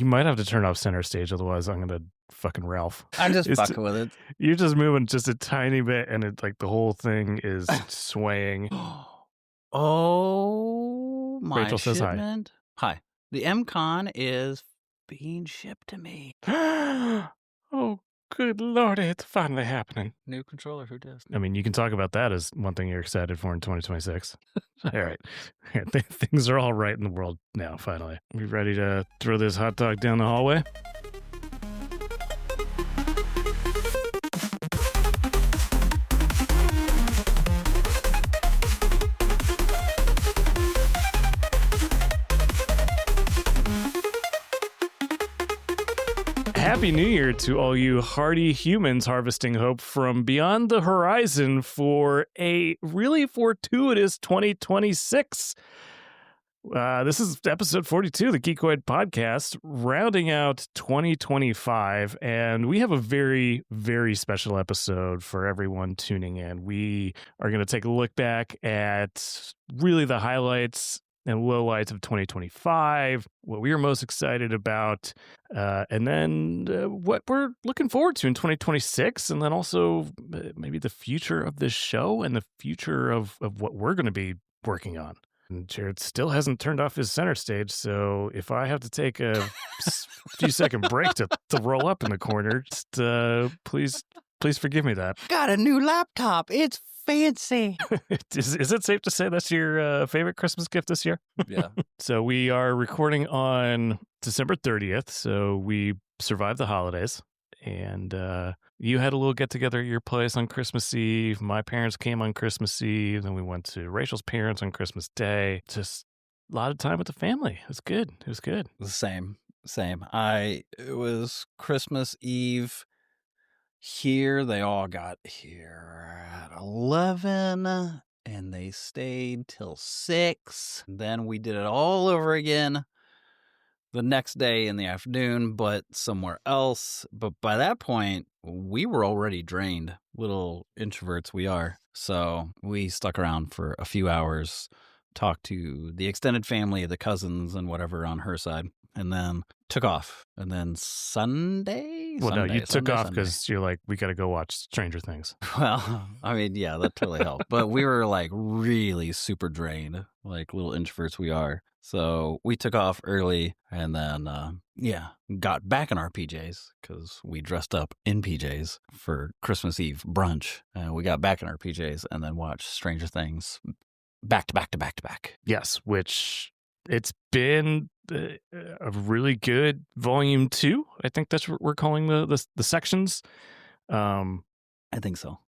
You might have to turn off center stage, otherwise I'm gonna fucking Ralph. I'm just fucking with it. You're just moving just a tiny bit, and it like the whole thing is swaying. Oh my Rachel says hi. shipment. Hi. The MCon is being shipped to me. Oh, good Lord, it's finally happening. New controller, who does? I mean, you can talk about that as one thing you're excited for in 2026. All right. Things are all right in the world now, finally. We ready to throw this hot dog down the hallway? Happy New Year to all you hardy humans harvesting hope from beyond the horizon for a really fortuitous 2026. This is episode 42 of the Geekoid podcast, rounding out 2025, and we have a very, very special episode for everyone tuning in. We are going to take a look back at really the highlights and lowlights of 2025, what we are most excited about, and then what we're looking forward to in 2026, and then also maybe the future of this show and the future of what we're going to be working on. And Jarrad still hasn't turned off his center stage, so if I have to take a few second break to roll up in the corner, just please forgive me that. Got a new laptop. It's fancy. Is it safe to say that's your favorite Christmas gift this year? Yeah. So we are recording on December 30th, so we survived the holidays. And you had a little get-together at your place on Christmas Eve. My parents came on Christmas Eve. Then we went to Rachel's parents on Christmas Day. Just a lot of time with the family. It was good. It was good. Same. It was Christmas Eve here. They all got here at 11, and they stayed till 6. Then we did it all over again the next day in the afternoon, but somewhere else. But by that point, we were already drained, little introverts we are. So we stuck around for a few hours, talked to the extended family, the cousins and whatever on her side, and then took off. And then Sunday? Well, no, you took off Sunday. because you're like, we got to go watch Stranger Things. Well, I mean, yeah, that totally helped. But we were like really super drained, like little introverts we are. So we took off early and then, got back in our PJs because we dressed up in PJs for Christmas Eve brunch. We got back in our PJs and then watched Stranger Things back to back to back to back. Yes, which it's been a really good volume 2. I think that's what we're calling the sections. I think so.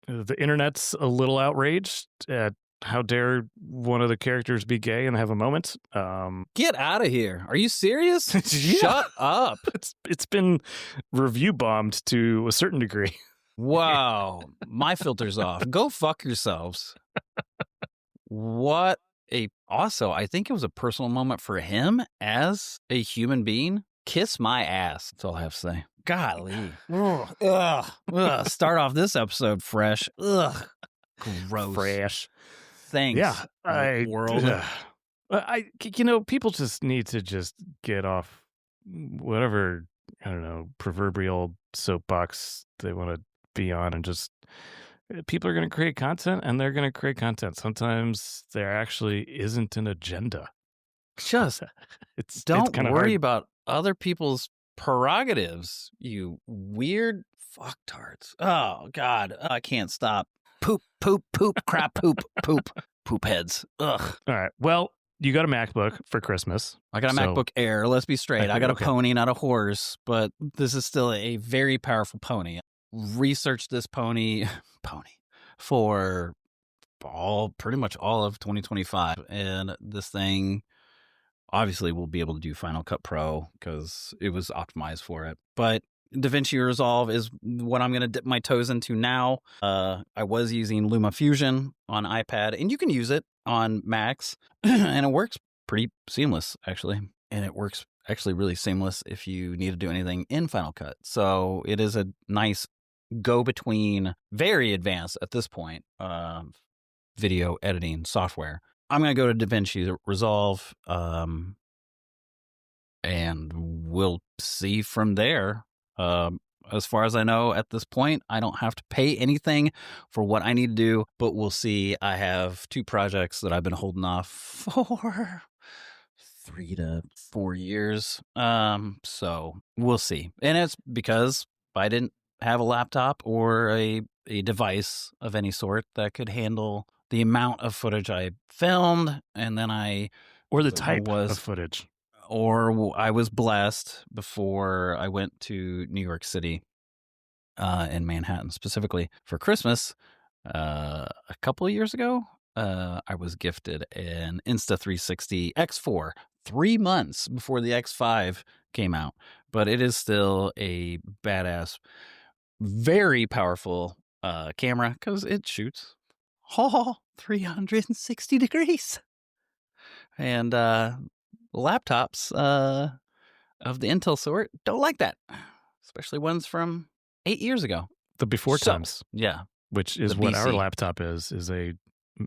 The internet's a little outraged at how dare one of the characters be gay and have a moment. Get out of here. Are you serious? Yeah. Shut up. It's been review bombed to a certain degree. Wow. My filter's off. Go fuck yourselves. Also, I think it was a personal moment for him as a human being. Kiss my ass. That's all I have to say. Golly. Ugh. Start off this episode fresh. Ugh. Gross. Fresh. Thanks. Yeah. World. People just need to just get off whatever, I don't know, proverbial soapbox they want to be on, and just people are going to create content, and they're going to create content. Sometimes there actually isn't an agenda. Just don't worry about other people's prerogatives, you weird fucktards. Oh, God. I can't stop. Poop, crap, poop heads. Ugh. All right. Well, you got a MacBook for Christmas. I got a MacBook Air. Let's be straight. I got a pony, not a horse, but this is still a very powerful pony. Researched this pony for pretty much all of 2025, and this thing obviously will be able to do Final Cut Pro because it was optimized for it. But DaVinci Resolve is what I'm going to dip my toes into now. I was using LumaFusion on iPad, and you can use it on Macs, and it works pretty seamless, actually. And it works actually really seamless if you need to do anything in Final Cut. So it is a nice go-between, very advanced at this point, video editing software. I'm going to go to DaVinci Resolve and we'll see from there. As far as I know at this point, I don't have to pay anything for what I need to do, but we'll see. I have 2 projects that I've been holding off for 3 to 4 years. So we'll see. And it's because I didn't have a laptop or a device of any sort that could handle the amount of footage I filmed, and then or the type of footage. Or I was blessed before I went to New York City, in Manhattan specifically for Christmas, a couple of years ago. I was gifted an Insta360 X4 3 months before the X5 came out, but it is still a badass, very powerful camera because it shoots 360 degrees. And laptops of the Intel sort don't like that, especially ones from 8 years ago. The before times. Yeah. Which is what our laptop is a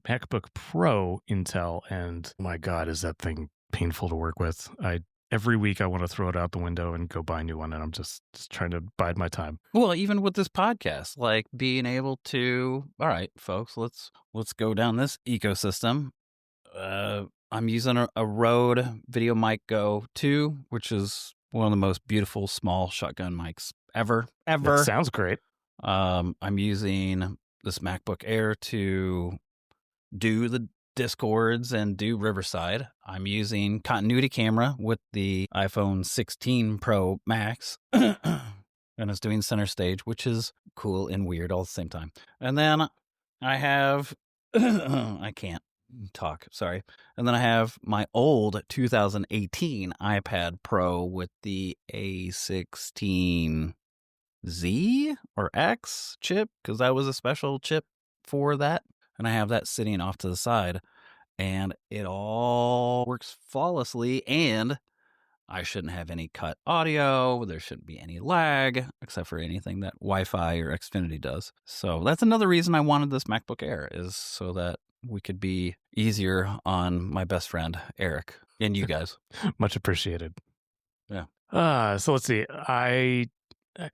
MacBook Pro Intel, and my God, is that thing painful to work with. Every week I want to throw it out the window and go buy a new one, and I'm just trying to bide my time. Well, even with this podcast, like being able to, all right, folks, let's go down this ecosystem. I'm using a Rode Video Mic Go 2, which is one of the most beautiful small shotgun mics ever. That sounds great. I'm using this MacBook Air to do the Discords and do Riverside. I'm using continuity camera with the iPhone 16 Pro Max, and it's doing center stage, which is cool and weird all at the same time. And then I have, I can't talk, sorry. And then I have my old 2018 iPad Pro with the A16Z or X chip, because that was a special chip for that. And I have that sitting off to the side, and it all works flawlessly, and I shouldn't have any cut audio. There shouldn't be any lag, except for anything that Wi-Fi or Xfinity does. So that's another reason I wanted this MacBook Air, is so that we could be easier on my best friend, Erik, and you guys. Much appreciated. Yeah. So let's see. I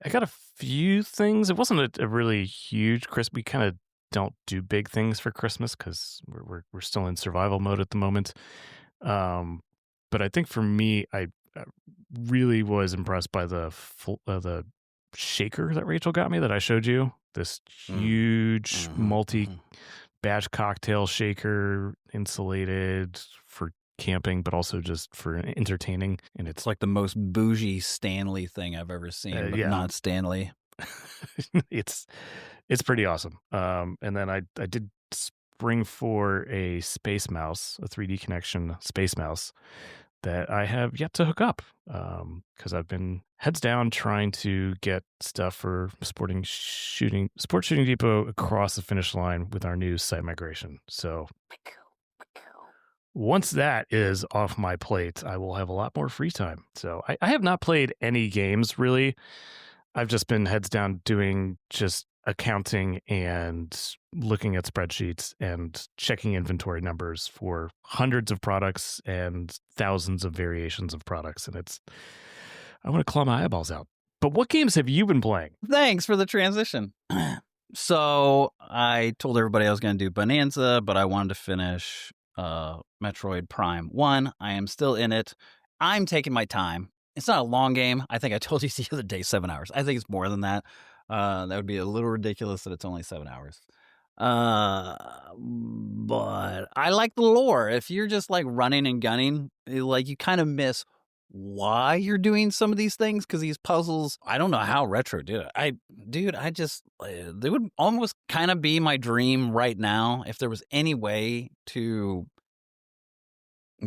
got a few things. It wasn't a really huge Christmas. We kind of don't do big things for Christmas because we're still in survival mode at the moment. But I think for me, I really was impressed by the shaker that Rachel got me that I showed you. This huge multi-batch cocktail shaker, insulated for camping, but also just for entertaining. And it's like the most bougie Stanley thing I've ever seen, but not Stanley. It's pretty awesome. And then I did spring for a space mouse, a 3D connection space mouse that I have yet to hook up, because I've been heads down trying to get stuff for Sport Shooting Depot across the finish line with our new site migration. So once that is off my plate, I will have a lot more free time. So I have not played any games really. I've just been heads down doing just accounting and looking at spreadsheets and checking inventory numbers for hundreds of products and thousands of variations of products. And I want to claw my eyeballs out. But what games have you been playing? Thanks for the transition. So I told everybody I was going to do Bonanza, but I wanted to finish Metroid Prime 1. I am still in it. I'm taking my time. It's not a long game. I think I told you the other day 7 hours. I think it's more than that. That would be a little ridiculous that it's only 7 hours. But I like the lore. If you're just like running and gunning, like you kind of miss why you're doing some of these things, because these puzzles, I don't know how Retro did it. They would almost kind of be my dream right now if there was any way to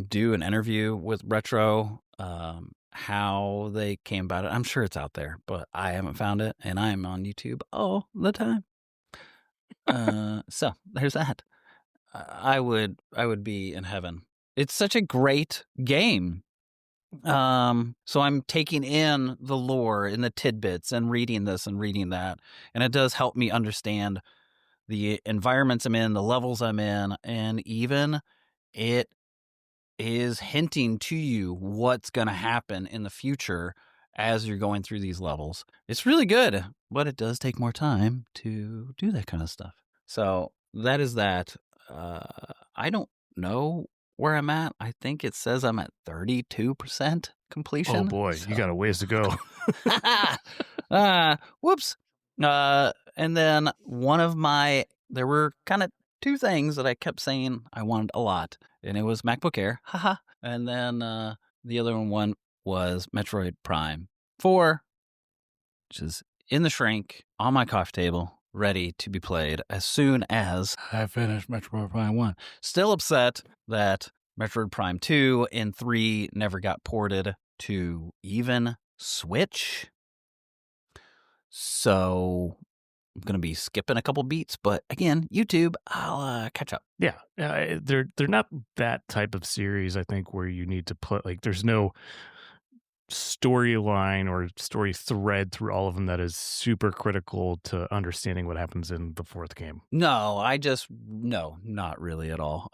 do an interview with Retro, how they came about it. I'm sure it's out there, but I haven't found it, and I am on YouTube all the time. So there's that. I would be in heaven. It's such a great game. So I'm taking in the lore and the tidbits and reading this and reading that, and it does help me understand the environments I'm in, the levels I'm in, and even it is hinting to you what's going to happen in the future as you're going through these levels. It's really good, but it does take more time to do that kind of stuff. So that is that. I don't know where I'm at. I think it says I'm at 32% completion. Oh boy, you got a ways to go. Whoops. And then there were kind of two things that I kept saying I wanted a lot, and it was MacBook Air, haha. And then the other one was Metroid Prime 4, which is in the shrink on my coffee table, ready to be played as soon as I finish Metroid Prime 1. Still upset that Metroid Prime 2 and 3 never got ported to even Switch. So I'm going to be skipping a couple beats, but again, YouTube, I'll catch up. Yeah, they're not that type of series, I think, where you need to put, like, there's no storyline or story thread through all of them that is super critical to understanding what happens in the fourth game. No, not really at all.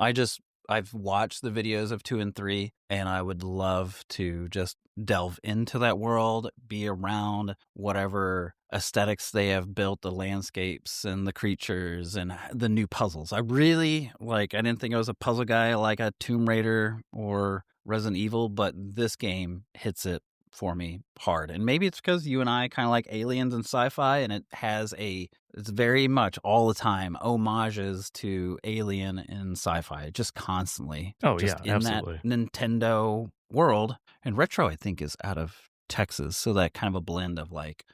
I've watched the videos of 2 and 3, and I would love to just delve into that world, be around whatever aesthetics they have built, the landscapes and the creatures and the new puzzles. I didn't think I was a puzzle guy like a Tomb Raider or Resident Evil, but this game hits it for me hard. And maybe it's because you and I kind of like aliens and sci-fi, and it's very much all the time homages to Alien and sci-fi, just constantly. Just in absolutely. That Nintendo world. And Retro, I think, is out of Texas, so that kind of a blend of like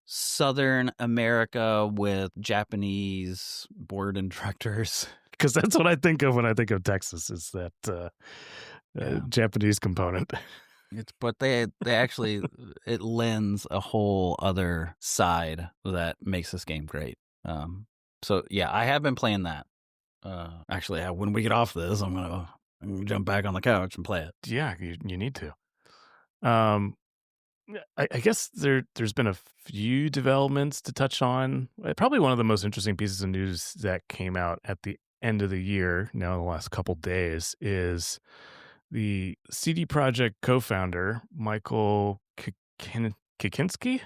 Southern America with Japanese board instructors. Because that's what I think of when I think of Texas, is that Japanese component. But they actually, it lends a whole other side that makes this game great. So yeah, I have been playing that. Actually, when we get off this, I'm gonna jump back on the couch and play it. Yeah, you need to. I guess there's been a few developments to touch on. Probably one of the most interesting pieces of news that came out at the end of the year, now in the last couple days, is the CD Projekt co-founder, Michael Kroginski?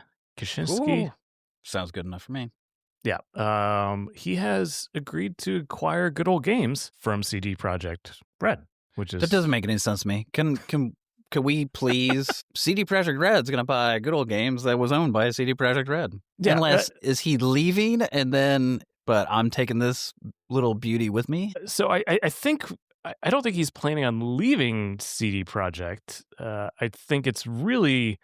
Sounds good enough for me. Yeah. He has agreed to acquire Good Old Games from CD Projekt Red, which is... That doesn't make any sense to me. Can we please... CD Projekt Red's going to buy Good Old Games that was owned by CD Projekt Red. Yeah, unless, is he leaving and then... But I'm taking this little beauty with me? So I think... I don't think he's planning on leaving CD Projekt. I think it's really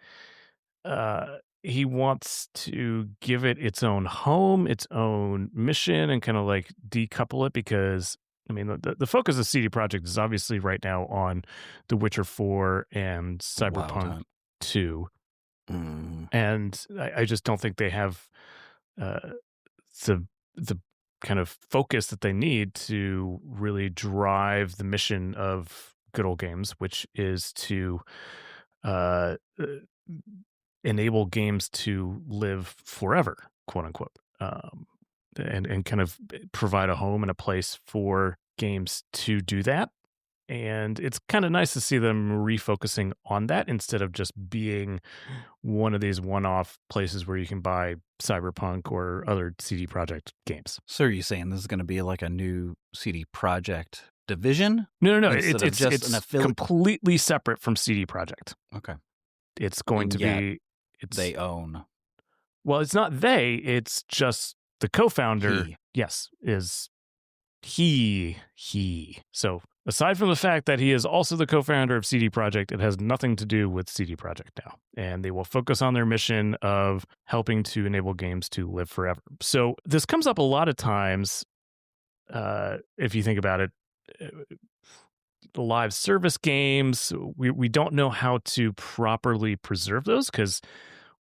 he wants to give it its own home, its own mission, and kind of like decouple it, because I mean the focus of CD Projekt is obviously right now on The Witcher 4 and Cyberpunk 2, and I just don't think they have the kind of focus that they need to really drive the mission of Good Old Games, which is to enable games to live forever, quote unquote, and kind of provide a home and a place for games to do that. And it's kind of nice to see them refocusing on that instead of just being one of these one-off places where you can buy Cyberpunk or other CD Projekt games. So are you saying this is going to be like a new CD Projekt division? No. It's completely separate from CD Projekt. Okay. It's going to be... They own. Well, it's not they. It's just the co-founder. Yes, is he. So... aside from the fact that he is also the co-founder of CD Projekt, it has nothing to do with CD Projekt now. And they will focus on their mission of helping to enable games to live forever. So this comes up a lot of times, if you think about it. The live service games, we don't know how to properly preserve those, because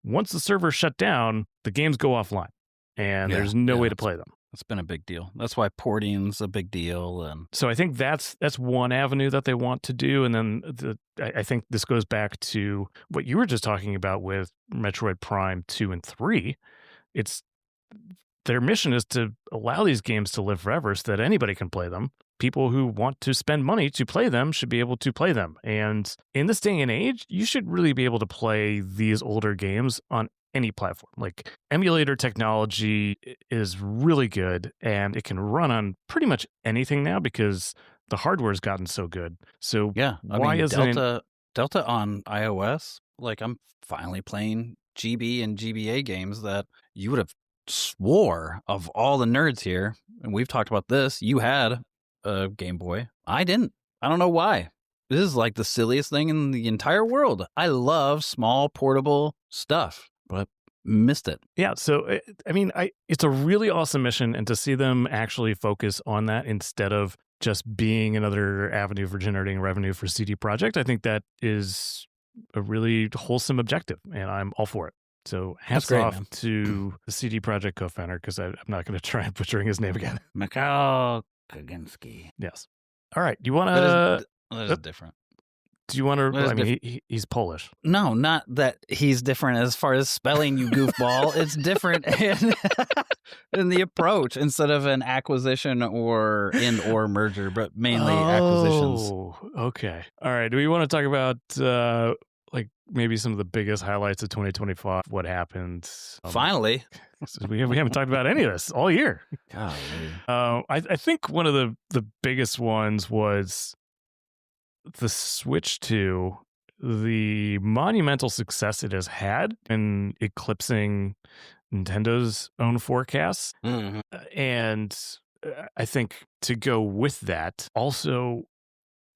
once the servers shut down, the games go offline, and there's no way to play them. That's been a big deal. That's why porting's a big deal. And so I think that's one avenue that they want to do. And then I think this goes back to what you were just talking about with Metroid Prime 2 and 3. It's their mission is to allow these games to live forever so that anybody can play them. people who want to spend money to play them should be able to play them. And in this day and age, you should really be able to play these older games on any platform. Like, emulator technology is really good, and it can run on pretty much anything now because the hardware's gotten so good. So yeah, why isn't Delta on iOS? Like, I'm finally playing GB and GBA games that you would have swore of all the nerds here, and we've talked about this, you had a Game Boy. I didn't. I don't know why. This is like the silliest thing in the entire world. I love small portable stuff, but missed it. Yeah, so I mean, it's a really awesome mission, and to see them actually focus on that instead of just being another avenue for generating revenue for CD Projekt, I think that is a really wholesome objective, and I'm all for it. So hats off to the CD Projekt co-founder, because I'm not going to try and butchering his name again. Macaul Kroginski. Yes. All right. Do you want to? That is different. Do you want to? I mean, he's Polish. No, not that he's different as far as spelling, you goofball. It's different in the approach, instead of an acquisition or merger, but mainly acquisitions. Oh, okay. All right. Do we want to talk about like maybe some of the biggest highlights of 2025? What happened? Finally. We haven't talked about any of this all year. Golly. I think one of the biggest ones was the Switch 2, the monumental success it has had in eclipsing Nintendo's own forecasts. Mm-hmm. And I think to go with that, also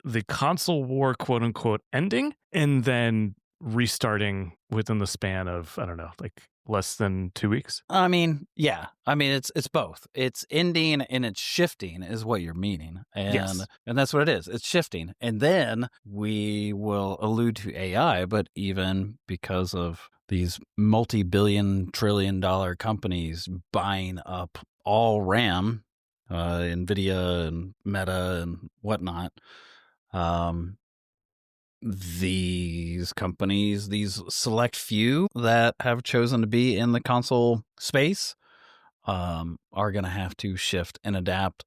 the console war, quote unquote, ending and then restarting within the span of, I don't know, like less than 2 weeks. I mean, yeah. I mean, it's both. It's ending and it's shifting is what you're meaning. And, yes. And that's what it is. It's shifting. And then we will allude to AI, but even because of these multi-billion, trillion-dollar companies buying up all RAM, NVIDIA and Meta and whatnot, these companies, these select few that have chosen to be in the console space, are going to have to shift and adapt,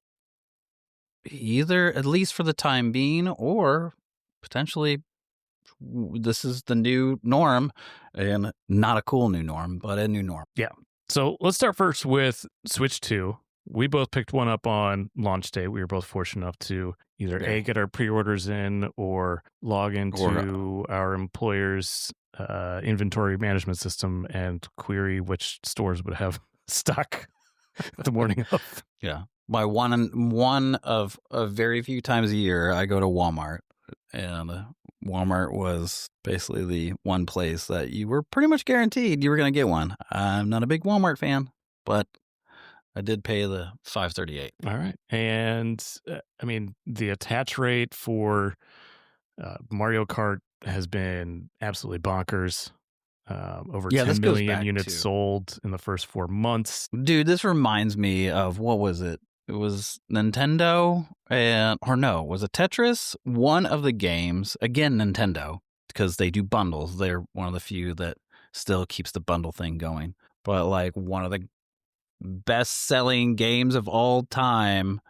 either at least for the time being, or potentially this is the new norm, and not a cool new norm, but a new norm. Yeah. So let's start first with Switch 2. We both picked one up on launch day. We were both fortunate enough to either A, get our pre-orders in, or log into our employer's inventory management system and query which stores would have stock the morning of. Yeah. By one of very few times a year, I go to Walmart, and Walmart was basically the one place that you were pretty much guaranteed you were going to get one. I'm not a big Walmart fan, but I did pay the $5.38. All right. And I mean, the attach rate for Mario Kart has been absolutely bonkers. Over 10 million units sold in the first 4 months. Dude, this reminds me of, what was it? It was Nintendo, was it Tetris? One of the games, again, Nintendo, because they do bundles. They're one of the few that still keeps the bundle thing going. But like, one of the best-selling games of all time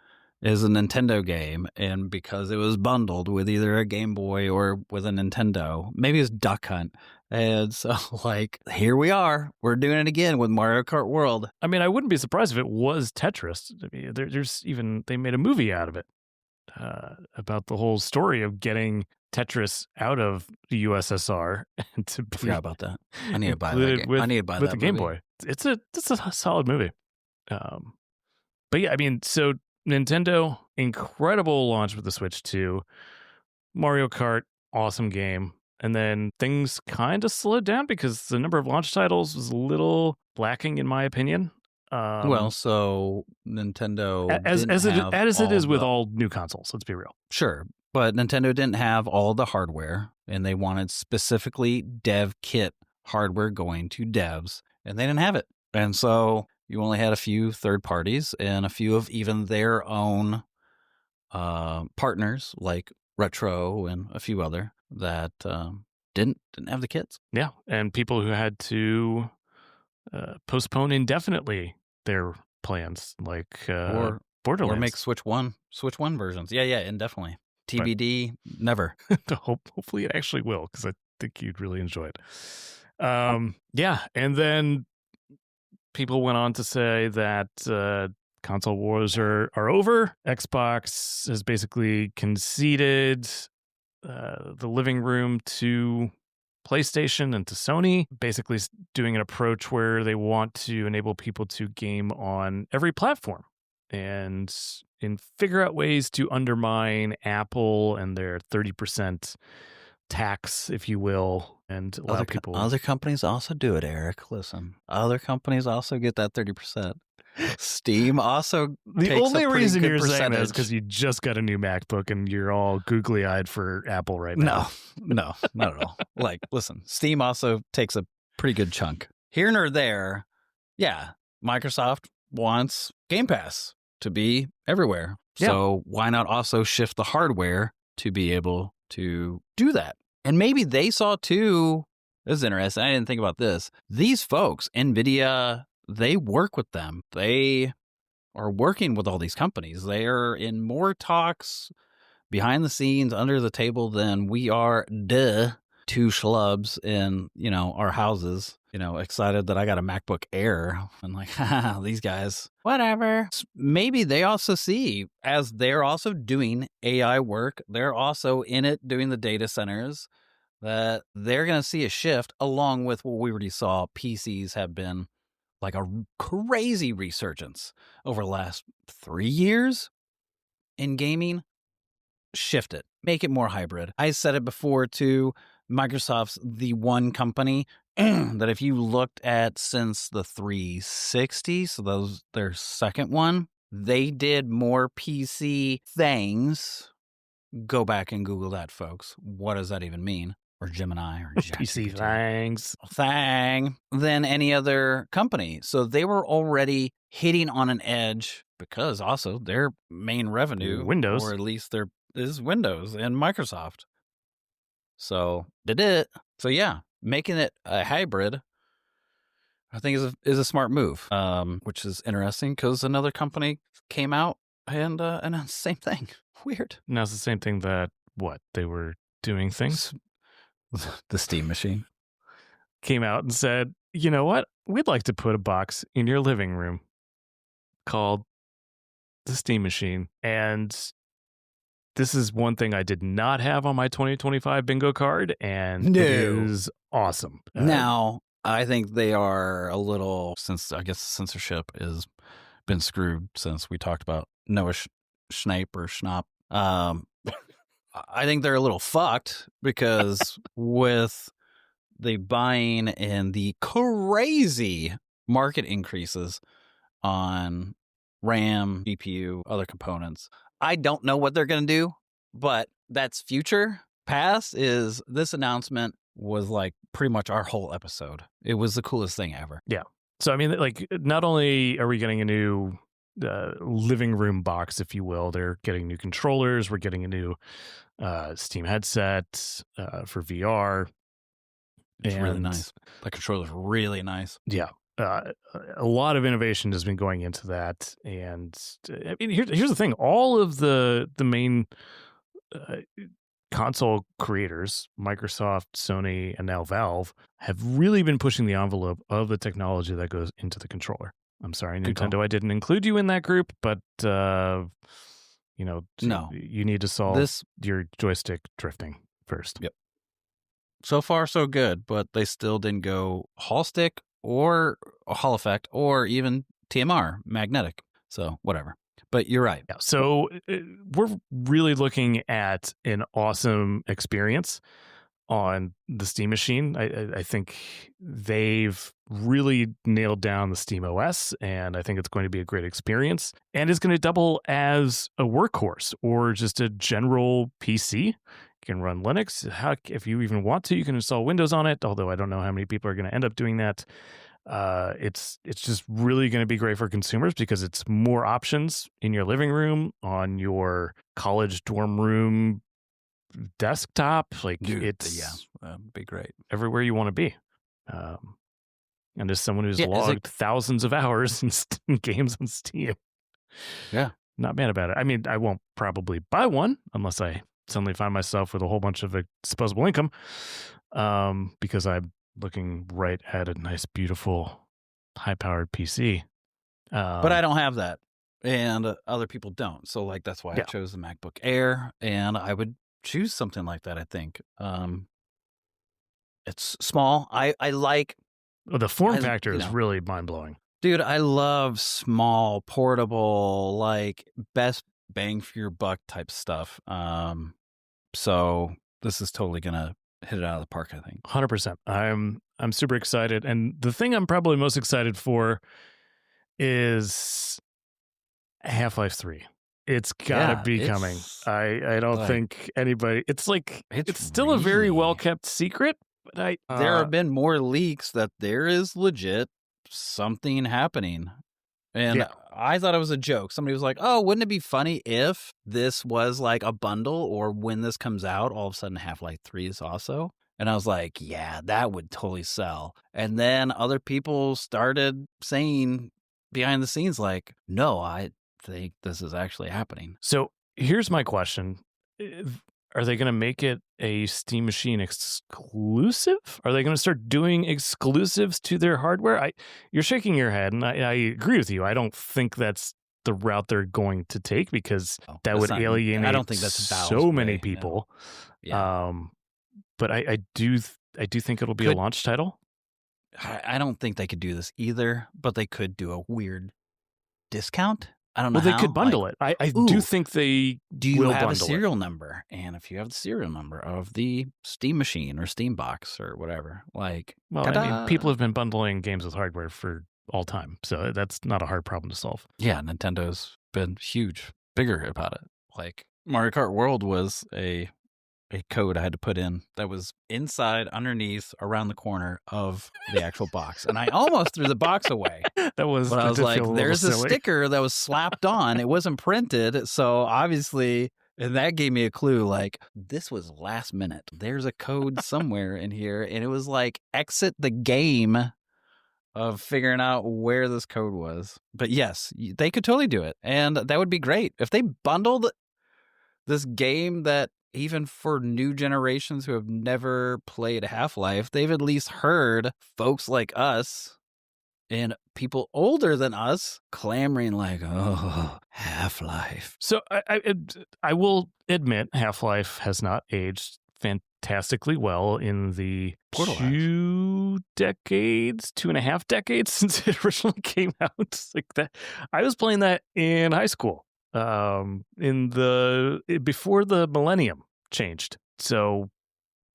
is a Nintendo game, and because it was bundled with either a Game Boy or with a Nintendo, maybe it was Duck Hunt, and so like, here we are, we're doing it again with Mario Kart World. I mean, I wouldn't be surprised if it was Tetris. I mean, there's even, they made a movie out of it about the whole story of getting Tetris out of the USSR and to be, forgot about that. I need to buy that game. I need to buy with that the Game movie. Boy. It's a solid movie. But yeah, I mean, so Nintendo, incredible launch with the Switch 2. Mario Kart, awesome game. And then things kind of slowed down because the number of launch titles was a little lacking, in my opinion. Well, so Nintendo, as it is with all new consoles, let's be real. Sure. But Nintendo didn't have all the hardware, and they wanted specifically dev kit hardware going to devs, and they didn't have it. And so you only had a few third parties and a few of even their own partners like Retro and a few other that didn't have the kits. Yeah, and people who had to postpone indefinitely their plans, like or Borderlands. Or make Switch One versions. Yeah, and definitely. TBD, never. Hopefully it actually will, because I think you'd really enjoy it. Yeah, and then people went on to say that console wars are over. Xbox has basically conceded the living room to PlayStation and to Sony, basically doing an approach where they want to enable people to game on every platform and figure out ways to undermine Apple and their 30% tax, if you will, and allow people. Other companies also do it, Eric. Listen, other companies also get that 30%. Steam also the takes only a pretty reason good you're percentage. saying that is because you just got a new MacBook and you're all googly-eyed for Apple right now. No, not at all. Like, listen, Steam also takes a pretty good chunk. Here nor there, yeah, Microsoft wants Game Pass to be everywhere. Yeah. So why not also shift the hardware to be able to do that? And maybe they saw too, this is interesting, I didn't think about this. These folks, NVIDIA, they work with them. They are working with all these companies. They are in more talks behind the scenes, under the table than we are, two schlubs in, our houses, excited that I got a MacBook Air. And like, these guys, whatever. Maybe they also see, as they're also doing AI work, they're also in it doing the data centers, that they're going to see a shift along with what we already saw. PCs have been like a crazy resurgence over the last 3 years in gaming. Shift it. Make it more hybrid. I said it before too. Microsoft's the one company that if you looked at since the 360, so their second one, they did more PC things. Go back and Google that, folks. What does that even mean? Or Gemini or PC thing than any other company. So they were already hitting on an edge because also their main revenue, Windows, or at least is Windows and Microsoft. So did it. So yeah, making it a hybrid, I think is a smart move. Which is interesting because another company came out and announced the same thing. Weird. Now it's the same thing that they were doing things. The Steam machine came out and said, you know what? We'd like to put a box in your living room called the Steam machine. And this is one thing I did not have on my 2025 bingo card, and it is awesome. Now, I think they are a little, since I guess censorship has been screwed since we talked about Noah Schnapp or Schnapp. I think they're a little fucked because with the buying and the crazy market increases on RAM, GPU, other components, I don't know what they're going to do, but that's future. Past is this announcement was like pretty much our whole episode. It was the coolest thing ever. Yeah. So, I mean, like, not only are we getting a new living room box, if you will, they're getting new controllers. We're getting a new Steam headset for VR. It's really nice. The controller's really nice. Yeah. A lot of innovation has been going into that. And I mean, here's the thing. All of the main console creators, Microsoft, Sony, and now Valve, have really been pushing the envelope of the technology that goes into the controller. I'm sorry, Nintendo, I didn't include you in that group, but no, you need to solve your joystick drifting first. Yep. So far, so good, but they still didn't go Hall stick or Hall effect or even TMR, magnetic. So whatever. But you're right. Yeah, so we're really looking at an awesome experience on the Steam machine. I think they've really nailed down the Steam OS, and I think it's going to be a great experience. And it's going to double as a workhorse or just a general PC. You can run Linux. Heck, if you even want to, you can install Windows on it, although I don't know how many people are going to end up doing that. It's just really going to be great for consumers because it's more options in your living room, on your college dorm room desktop. Like, that'd be great everywhere you want to be. And as someone who's logged thousands of hours in games on Steam, not mad about it. I mean, I won't probably buy one unless I suddenly find myself with a whole bunch of disposable income, because I'm looking right at a nice, beautiful, high-powered PC. But I don't have that, and other people don't. So, like, that's why I chose the MacBook Air, and I would choose something like that, I think. It's small. I like... the form factor is really mind-blowing. Dude, I love small, portable, like, best bang for your buck type stuff. So this is totally going to hit it out of the park, I think. 100%. I'm super excited. And the thing I'm probably most excited for is Half-Life 3. It's gotta be coming. I don't think anybody... It's still really a very well-kept secret, but there have been more leaks that there is legit something happening. And I thought it was a joke. Somebody was like, oh, wouldn't it be funny if this was like a bundle, or when this comes out, all of a sudden Half-Life 3 is also? And I was like, yeah, that would totally sell. And then other people started saying behind the scenes, like, no, I think this is actually happening. So here's my question. Are they going to make it a Steam Machine exclusive? Are they going to start doing exclusives to their hardware? You're shaking your head, and I agree with you. I don't think that's the route they're going to take, because that would alienate I don't think that's so many people. No. Yeah. But I do think it'll be a launch title. I don't think they could do this either, but they could do a weird discount. I don't know. Well, they could bundle it. I do think they do. You will have a bundle serial number, and if you have the serial number of the Steam Machine or Steam Box or whatever, like, well, I mean, people have been bundling games with hardware for all time, so that's not a hard problem to solve. Yeah, Nintendo's been bigger about it. Like, Mario Kart World was a code I had to put in that was inside, underneath, around the corner of the actual box. And I almost threw the box away. But I was like, there's a sticker that was slapped on. It wasn't printed. So obviously, and that gave me a clue, like, this was last minute. There's a code somewhere in here. And it was like, exit the game of figuring out where this code was. But yes, they could totally do it. And that would be great. If they bundled this game that, even for new generations who have never played Half-Life, they've at least heard folks like us and people older than us clamoring like, oh, Half-Life. So I will admit Half-Life has not aged fantastically well in the 2.5 decades since it originally came out. It's like that. I was playing that in high school. Before the millennium changed. So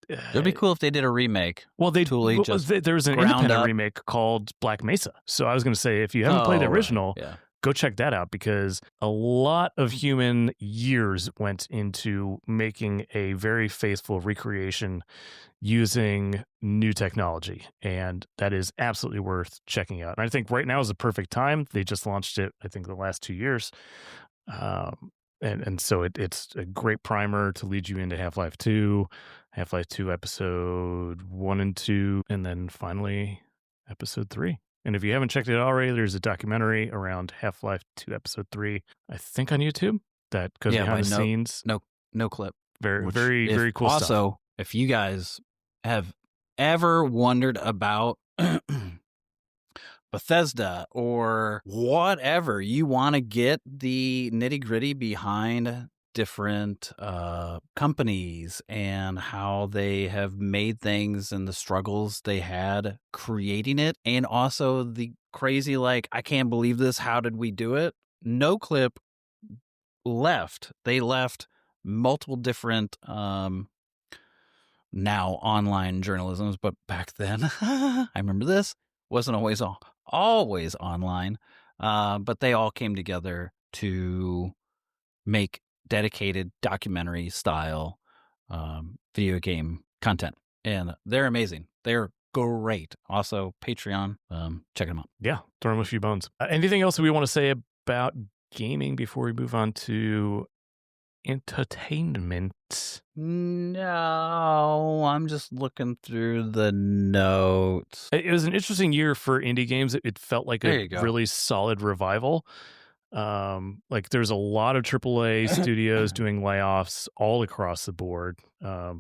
it'd be cool if they did a remake. Well, there was an independent remake called Black Mesa. So I was going to say, if you haven't played the original, go check that out, because a lot of human years went into making a very faithful recreation using new technology, and that is absolutely worth checking out. And I think right now is the perfect time. They just launched it, I think, the last 2 years. And so it's a great primer to lead you into Half-Life 2, Half-Life 2 episode 1 and 2, and then finally episode 3. And if you haven't checked it out already, there's a documentary around Half-Life 2 episode 3, I think on YouTube, that goes behind the scenes. No clip. Very cool stuff. Also, if you guys have ever wondered about Bethesda or whatever, you want to get the nitty-gritty behind different companies and how they have made things and the struggles they had creating it, and also the crazy, like, I can't believe this, how did we do it? No Clip left. They left multiple different now online journalisms, but back then, I remember this, wasn't always online, but they all came together to make dedicated documentary style video game content, and they're amazing. They're great. Also, Patreon, check them out. Yeah, throw them a few bones. Anything else we want to say about gaming before we move on to entertainment? No, I'm just looking through the notes. It was an interesting year for indie games. It felt like a really solid revival. Like there's a lot of AAA studios doing layoffs all across the board.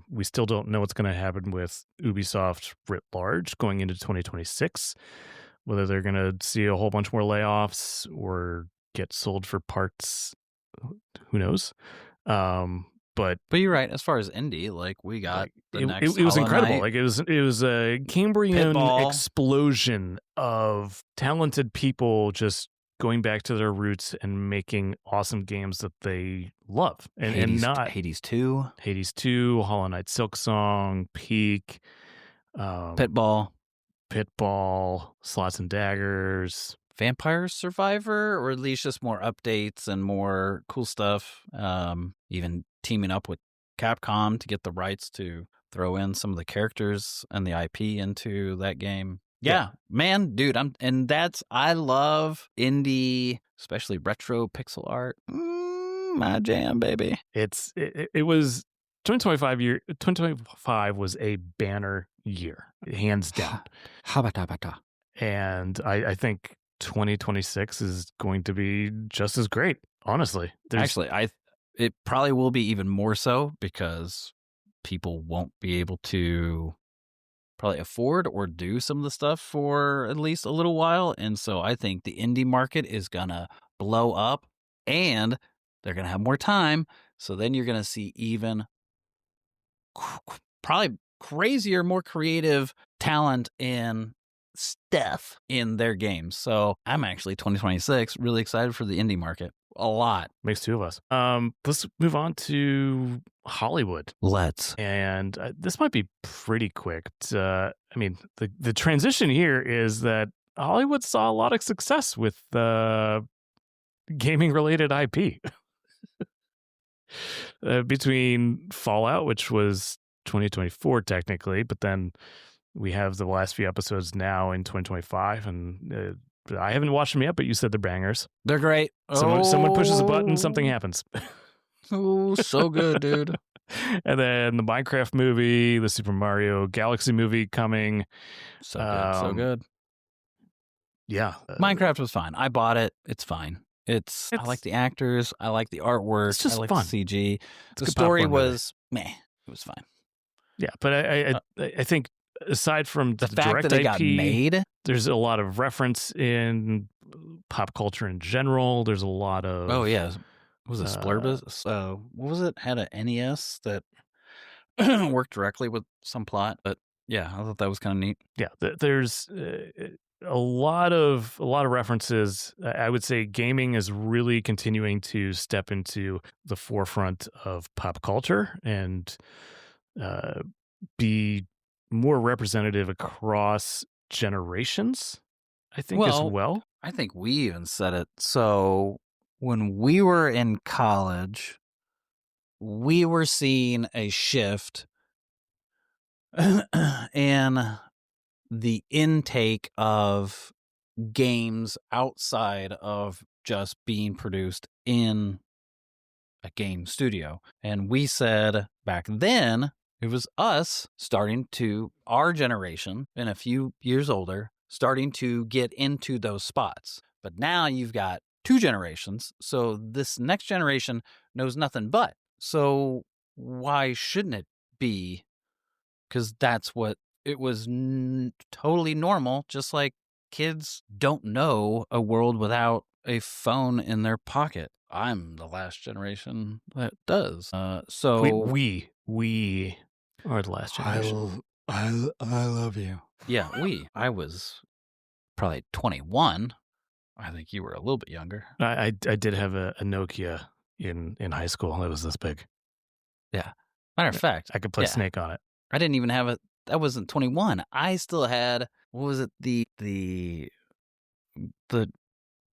We still don't know what's going to happen with Ubisoft writ large going into 2026, whether they're going to see a whole bunch more layoffs or get sold for parts. Who knows? But you're right. As far as indie, like we got the next. It was Hollow incredible. Knight. Like it was a Cambrian Pitball. explosion of talented people just going back to their roots and making awesome games that they love. And not Hades 2, Hollow Knight, Silksong, Peak, Pitball, Slots and Daggers, Vampire Survivor, or at least just more updates and more cool stuff. Even teaming up with Capcom to get the rights to throw in some of the characters and the IP into that game. Yeah, man, dude, I love indie, especially retro pixel art. My jam, baby. It was 2025 was a banner year, hands down. And I think 2026 is going to be just as great, honestly. It probably will be even more so because people won't be able to probably afford or do some of the stuff for at least a little while. And so I think the indie market is going to blow up and they're going to have more time. So then you're going to see even probably crazier, more creative talent in stuff in their games. So I'm actually 2026 really excited for the indie market. A lot. Makes two of us. Let's move on to Hollywood. Let's. And this might be pretty quick. I mean, the transition here is that Hollywood saw a lot of success with gaming-related IP. Between Fallout, which was 2024 technically, but then we have the last few episodes now in 2025, and I haven't watched them yet, but you said they're bangers. They're great. Someone pushes a button, something happens. Oh, so good, dude. And then the Minecraft movie, the Super Mario Galaxy movie coming. So good. Yeah. Minecraft was fine. I bought it. It's fine. I like the actors. I like the artwork. It's just I like fun. The CG. It's the story was meh. It was fine. Yeah, but I think aside from the fact direct that it IP, got made, there's a lot of reference in pop culture in general. There's a lot of was it Splurbus? What was it? Had an NES that worked directly with some plot, but yeah, I thought that was kind of neat. Yeah, there's a lot of references. I would say gaming is really continuing to step into the forefront of pop culture and be more representative across generations, I think, as well. I think we even said it. So when we were in college, we were seeing a shift in the intake of games outside of just being produced in a game studio. And we said back then, it was us our generation and a few years older, starting to get into those spots. But now you've got two generations. So this next generation knows nothing but. So why shouldn't it be? Because that's what it was totally normal. Just like kids don't know a world without a phone in their pocket. I'm the last generation that does. So we are the last generation. I love you. Yeah, I was probably 21. I think you were a little bit younger. I did have a Nokia in high school. It was this big. Yeah. Matter of fact, I could play Snake on it. I didn't even have it. I wasn't 21. I still had, what was it? The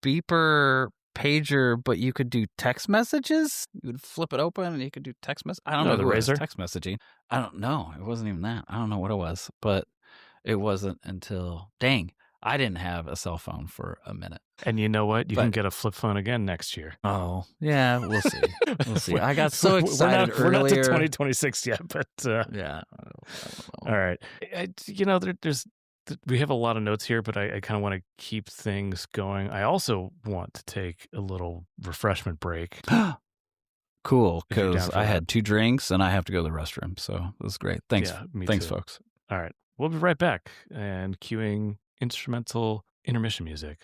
beeper pager, but you could do text messages. You would flip it open and you could do text message. I don't know the who Razor was text messaging. I don't know. It wasn't even that. I don't know what it was, but it wasn't until I didn't have a cell phone for a minute. And you know what? You can get a flip phone again next year. Oh, yeah. We'll see. We'll see. I got so excited we're not to earlier. 2026 yet, but yeah. All right. There's we have a lot of notes here, but I kind of want to keep things going. I also want to take a little refreshment break. Cool, If you're down because for I that. had 2 drinks and I have to go to the restroom. So it was great. Thanks, Yeah, me thanks, too. folks. All right, we'll be right back and cueing instrumental intermission music.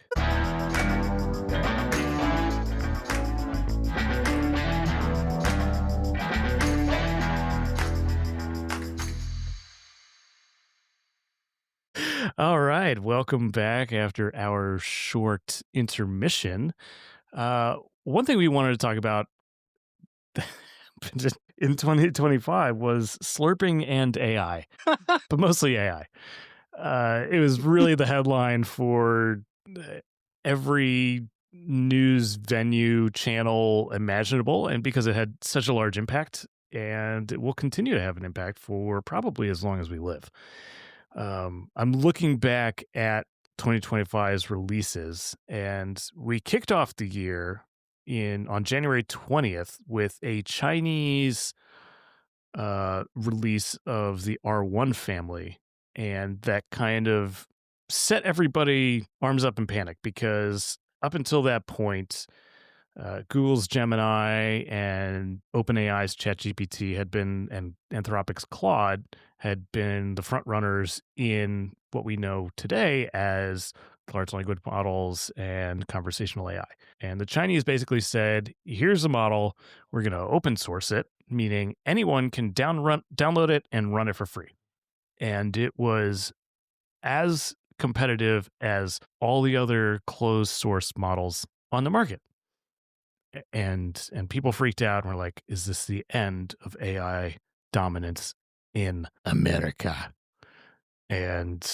All right, welcome back after our short intermission. One thing we wanted to talk about in 2025 was slurping and AI, but mostly AI. It was really the headline for every news venue channel imaginable, and because it had such a large impact, and it will continue to have an impact for probably as long as we live. I'm looking back at 2025's releases, and we kicked off the year on January 20th with a Chinese release of the R1 family, and that kind of set everybody arms up in panic because up until that point, Google's Gemini and OpenAI's ChatGPT had been, and Anthropic's Claude had been the front runners in what we know today as large language models and conversational AI. And the Chinese basically said, here's a model, we're going to open source it, meaning anyone can download it and run it for free. And it was as competitive as all the other closed source models on the market. And people freaked out and were like, is this the end of AI dominance in America? And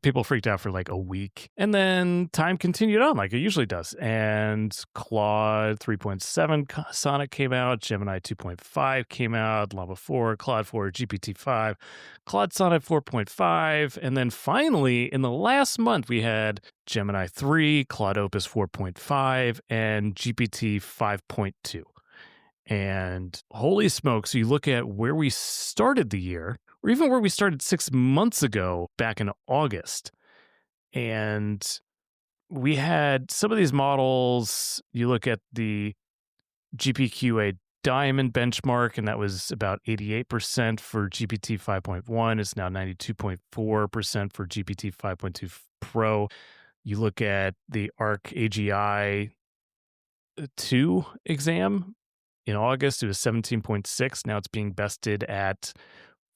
people freaked out for like a week. And then time continued on like it usually does. And Claude 3.7 Sonnet came out, Gemini 2.5 came out, Llama 4, Claude 4, GPT 5, Claude Sonnet 4.5. And then finally, in the last month, we had Gemini 3, Claude Opus 4.5, and GPT 5.2. And holy smokes, you look at where we started the year, or even where we started 6 months ago back in August. And we had some of these models, you look at the GPQA Diamond benchmark, and that was about 88% for GPT 5.1. It's now 92.4% for GPT 5.2 Pro. You look at the ARC AGI 2 exam. In August, it was 17.6. Now it's being bested at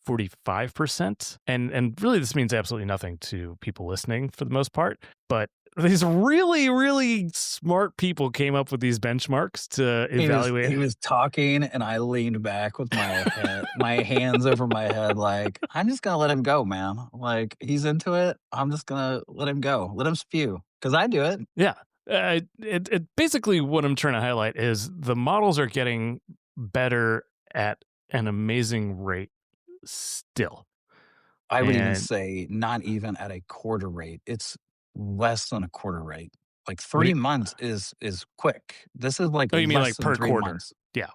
45%. And really, this means absolutely nothing to people listening for the most part. But these really, really smart people came up with these benchmarks to evaluate. He was talking, and I leaned back with my hands over my head, like, I'm just going to let him go, man. Like, he's into it. I'm just going to let him go. Let him spew. Because I do it. Yeah. It basically what I'm trying to highlight is the models are getting better at an amazing rate still. I would even say not even at a quarter rate. It's less than a quarter rate. Like 3 months is quick. This is like you mean less like than per 3 quarter? months. Yeah.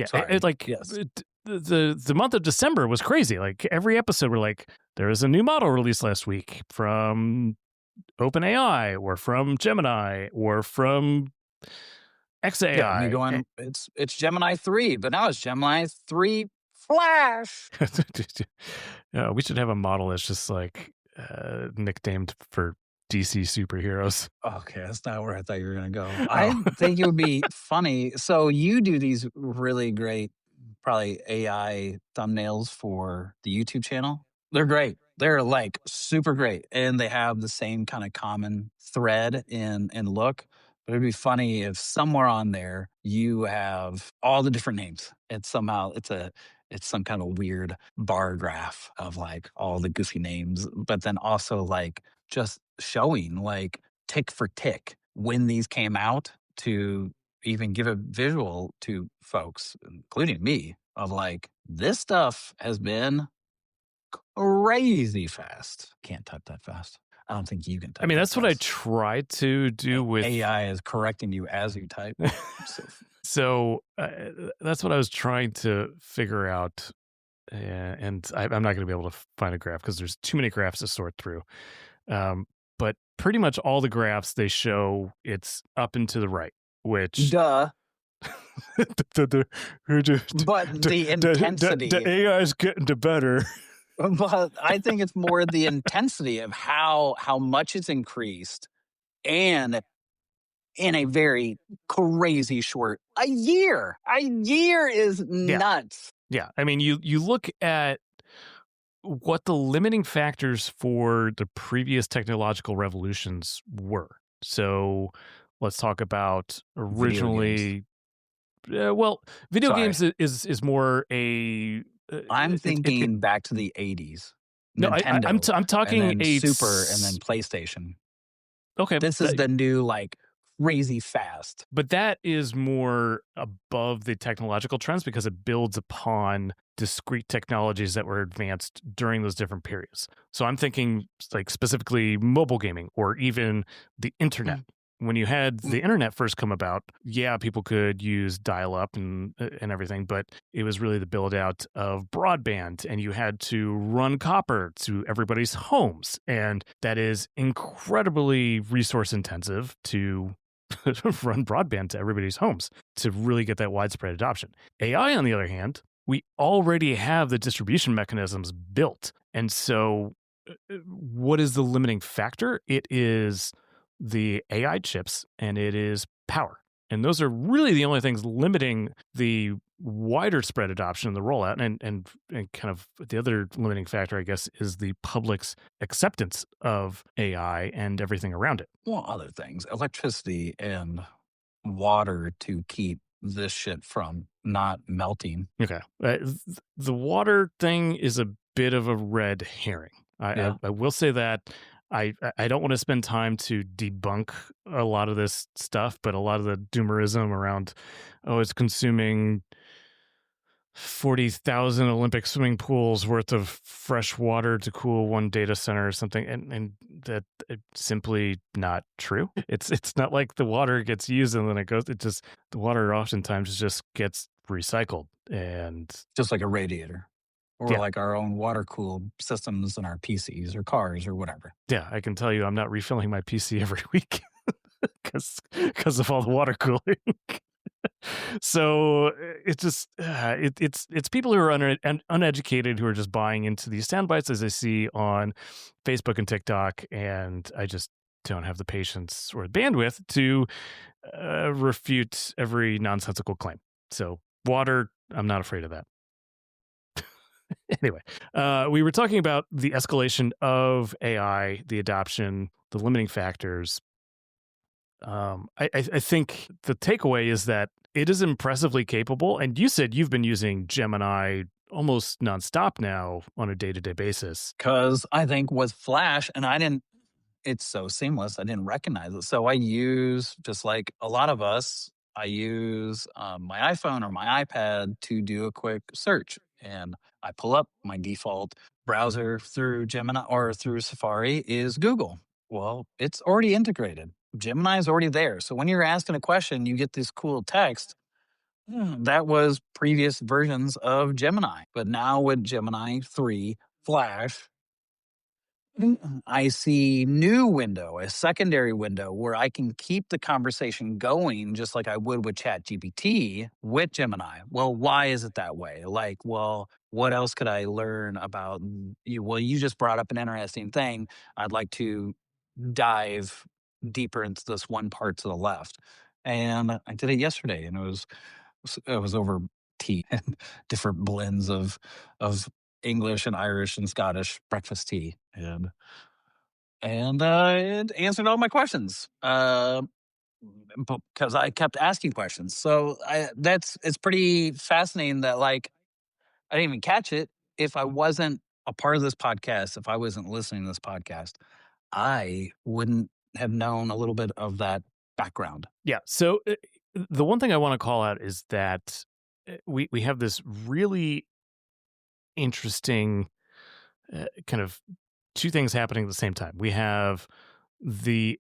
Sorry. Yes. The month of December was crazy. Like every episode, we're like, there was a new model released last week from OpenAI or from Gemini or from XAI. Yeah, you going? It's Gemini 3, but now it's Gemini 3 Flash. We should have a model that's just like nicknamed for DC superheroes. Okay, that's not where I thought you were going to go. I think it would be funny. So you do these really great, probably AI thumbnails for the YouTube channel. They're great. They're like super great. And they have the same kind of common thread in look. But it'd be funny if somewhere on there you have all the different names. It's some kind of weird bar graph of like all the goofy names, but then also like just showing like tick for tick when these came out to even give a visual to folks, including me, of like this stuff has been crazy fast. Can't type that fast. I don't think you can type. I mean, that's fast. what I tried to do with AI is correcting you as you type. So that's what I was trying to figure out and I'm not going to be able to find a graph because there's too many graphs to sort through. But pretty much all the graphs, they show it's up and to the right, which Duh. the But the intensity. the AI is getting to better. But I think it's more the intensity of how much it's increased, and in a very crazy short a year. A year is nuts. Yeah. I mean, you look at what the limiting factors for the previous technological revolutions were. So let's talk about originally. Video games is more a. I'm thinking back to the 80s. No, Nintendo, I'm talking and then a Super, and then PlayStation. Okay, this is the new, like, crazy fast. But that is more above the technological trends because it builds upon discrete technologies that were advanced during those different periods. So I'm thinking like specifically mobile gaming or even the internet. When you had the internet first come about, yeah, people could use dial-up and everything, but it was really the build-out of broadband, and you had to run copper to everybody's homes, and that is incredibly resource-intensive to run broadband to everybody's homes to really get that widespread adoption. AI, on the other hand, we already have the distribution mechanisms built, and so what is the limiting factor? It is the AI chips, and it is power. And those are really the only things limiting the wider spread adoption and the rollout. And kind of the other limiting factor, I guess, is the public's acceptance of AI and everything around it. Well, other things, electricity and water to keep this shit from not melting. Okay. The water thing is a bit of a red herring. I will say that. I don't want to spend time to debunk a lot of this stuff, but a lot of the doomerism around, it's consuming 40,000 Olympic swimming pools worth of fresh water to cool one data center or something, and that it's simply not true. It's not like the water gets used and then the water oftentimes just gets recycled, and just like a radiator. Or like our own water-cooled systems in our PCs or cars or whatever. Yeah, I can tell you I'm not refilling my PC every week because of all the water cooling. So it's just it's people who are uneducated who are just buying into these sound bites as I see on Facebook and TikTok, and I just don't have the patience or the bandwidth to refute every nonsensical claim. So water, I'm not afraid of that. Anyway, we were talking about the escalation of AI, the adoption, the limiting factors. I think the takeaway is that it is impressively capable. And you said you've been using Gemini almost nonstop now on a day-to-day basis. Because I think with Flash, and it's so seamless, I didn't recognize it. So I use, just like a lot of us, I use my iPhone or my iPad to do a quick search. And I pull up my default browser through Gemini or through Safari is Google. Well, it's already integrated. Gemini is already there. So when you're asking a question, you get this cool text. That was previous versions of Gemini. But now with Gemini 3 Flash, I see new window, a secondary window where I can keep the conversation going just like I would with ChatGPT with Gemini. Well, why is it that way? Like, well, what else could I learn about you? Well, you just brought up an interesting thing. I'd like to dive deeper into this one part to the left. And I did it yesterday, and it was over tea and different blends of English and Irish and Scottish breakfast tea, and it answered all my questions because I kept asking questions. So it's pretty fascinating that, like, I didn't even catch it if I wasn't a part of this podcast. If I wasn't listening to this podcast, I wouldn't have known a little bit of that background. Yeah. So the one thing I want to call out is that we have this really interesting kind of two things happening at the same time. We have three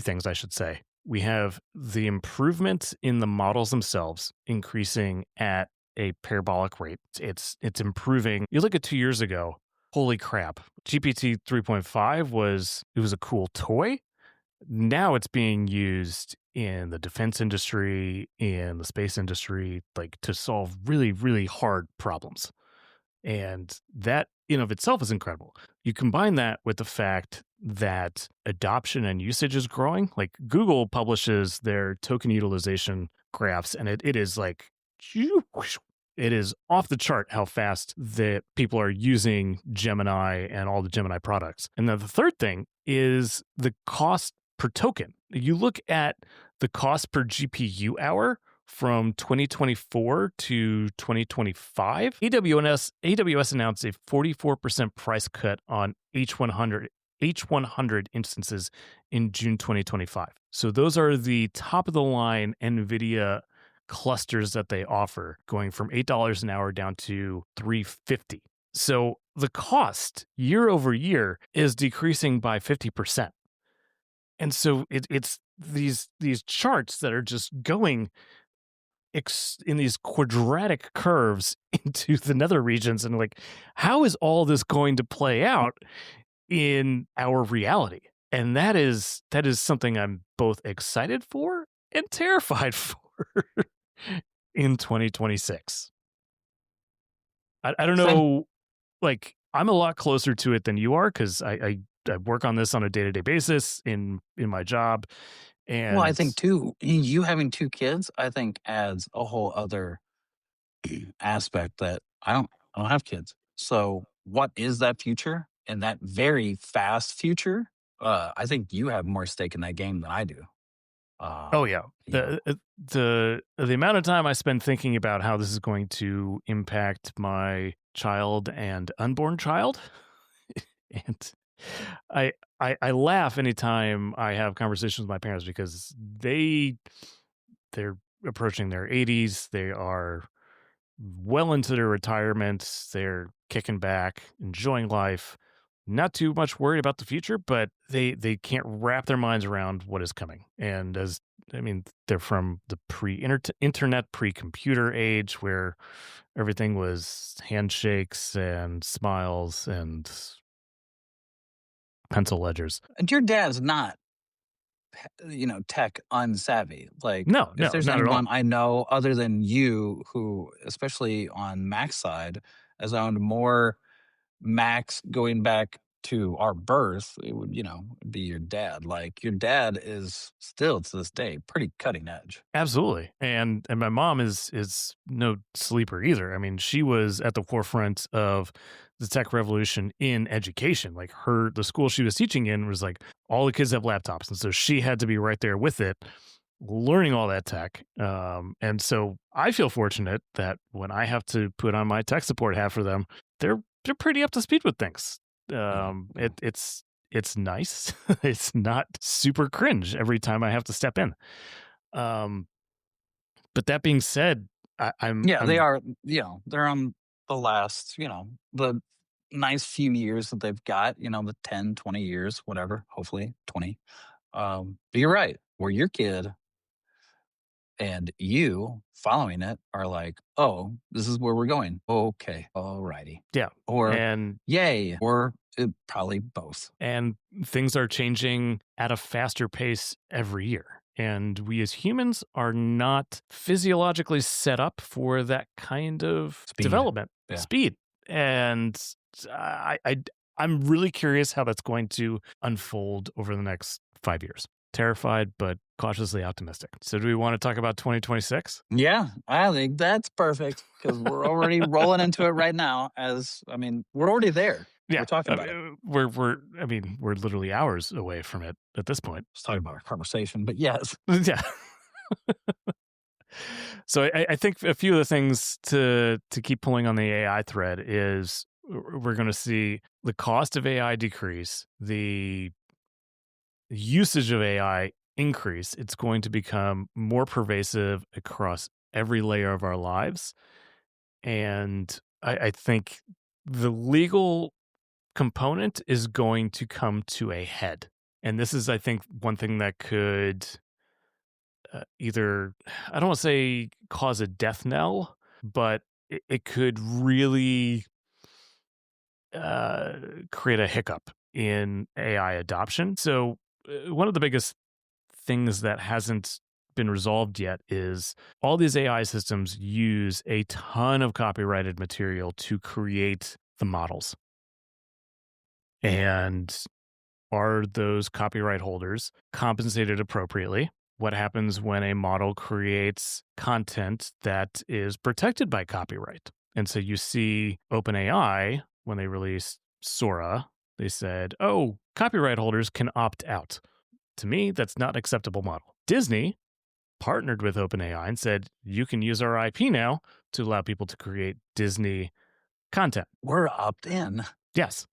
things, I should say. We have the improvements in the models themselves increasing at a parabolic rate. It's improving. You look at 2 years ago, holy crap. GPT 3.5 was a cool toy. Now it's being used in the defense industry, in the space industry, like to solve really, really hard problems. And that in of itself is incredible. You combine that with the fact that adoption and usage is growing. Like Google publishes their token utilization graphs, and it is like, it is off the chart how fast that people are using Gemini and all the Gemini products. And then the third thing is the cost per token. You look at the cost per GPU hour from 2024 to 2025, AWS announced a 44% price cut on H100 instances in June 2025. So those are the top of the line NVIDIA clusters that they offer, going from $8 an hour down to $350. So the cost year over year is decreasing by 50%. And so it's these charts that are just going in these quadratic curves into the nether regions, and like, how is all this going to play out in our reality? And that is something I'm both excited for and terrified for in 2026. I don't know, like, I'm a lot closer to it than you are, because I work on this on a day-to-day basis in my job. And well, I think too, you having 2 kids, I think adds a whole other aspect that I don't have kids. So what is that future? And that very fast future, I think you have more stake in that game than I do. Oh yeah. The amount of time I spend thinking about how this is going to impact my child and unborn child, and I laugh anytime I have conversations with my parents, because they're approaching their 80s. They are well into their retirement. They're kicking back, enjoying life, not too much worried about the future, but they can't wrap their minds around what is coming. And they're from the pre-internet, pre-computer age, where everything was handshakes and smiles and pencil ledgers. And your dad's not, tech unsavvy. Like, No, if there's not at all. anyone I know other than you who, especially on Mac's side, has owned more Macs going back to our birth, it would, be your dad. Like, your dad is still to this day pretty cutting edge. Absolutely. And my mom is no sleeper either. I mean, she was at the forefront of the tech revolution in education. Like, the school she was teaching in was like, all the kids have laptops. And so she had to be right there with it, learning all that tech. And so I feel fortunate that when I have to put on my tech support hat for them, they're pretty up to speed with things. It's nice. It's not super cringe every time I have to step in. But that being said, they are, they're on the last, the nice few years that they've got, the 10, 20 years, whatever, hopefully 20. But you're right, where your kid and you following it are like, oh, this is where we're going. Okay, all righty. Yeah. Or and yay, or probably both. And things are changing at a faster pace every year. And we as humans are not physiologically set up for that kind of development, speed. And I'm really curious how that's going to unfold over the next 5 years. Terrified, but cautiously optimistic. So do we want to talk about 2026? Yeah, I think that's perfect, because we're already rolling into it right now. We're already there. Yeah, we're talking about it. We're literally hours away from it at this point. I was talking about our conversation, but yes. Yeah. So I think a few of the things to keep pulling on the AI thread is we're going to see the cost of AI decrease, the usage of AI increase. It's going to become more pervasive across every layer of our lives. And I think the legal component is going to come to a head. And this is, I think, one thing that could either, I don't want to say cause a death knell, but it could really create a hiccup in AI adoption. So, one of the biggest things that hasn't been resolved yet is all these AI systems use a ton of copyrighted material to create the models. And are those copyright holders compensated appropriately? What happens when a model creates content that is protected by copyright? And so you see OpenAI, when they released Sora, they said, oh, copyright holders can opt out. To me, that's not an acceptable model. Disney partnered with OpenAI and said, you can use our IP now to allow people to create Disney content. We're opt-in. Yes.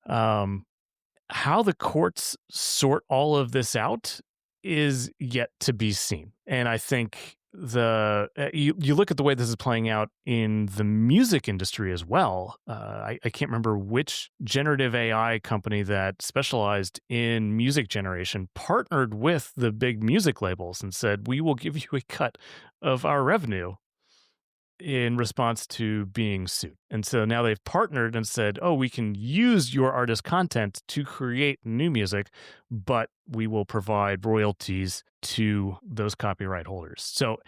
How the courts sort all of this out is yet to be seen. And I think you look at the way this is playing out in the music industry as well. I can't remember which generative AI company that specialized in music generation partnered with the big music labels and said, we will give you a cut of our revenue in response to being sued. And so now they've partnered and said, oh, we can use your artist content to create new music, but we will provide royalties to those copyright holders. So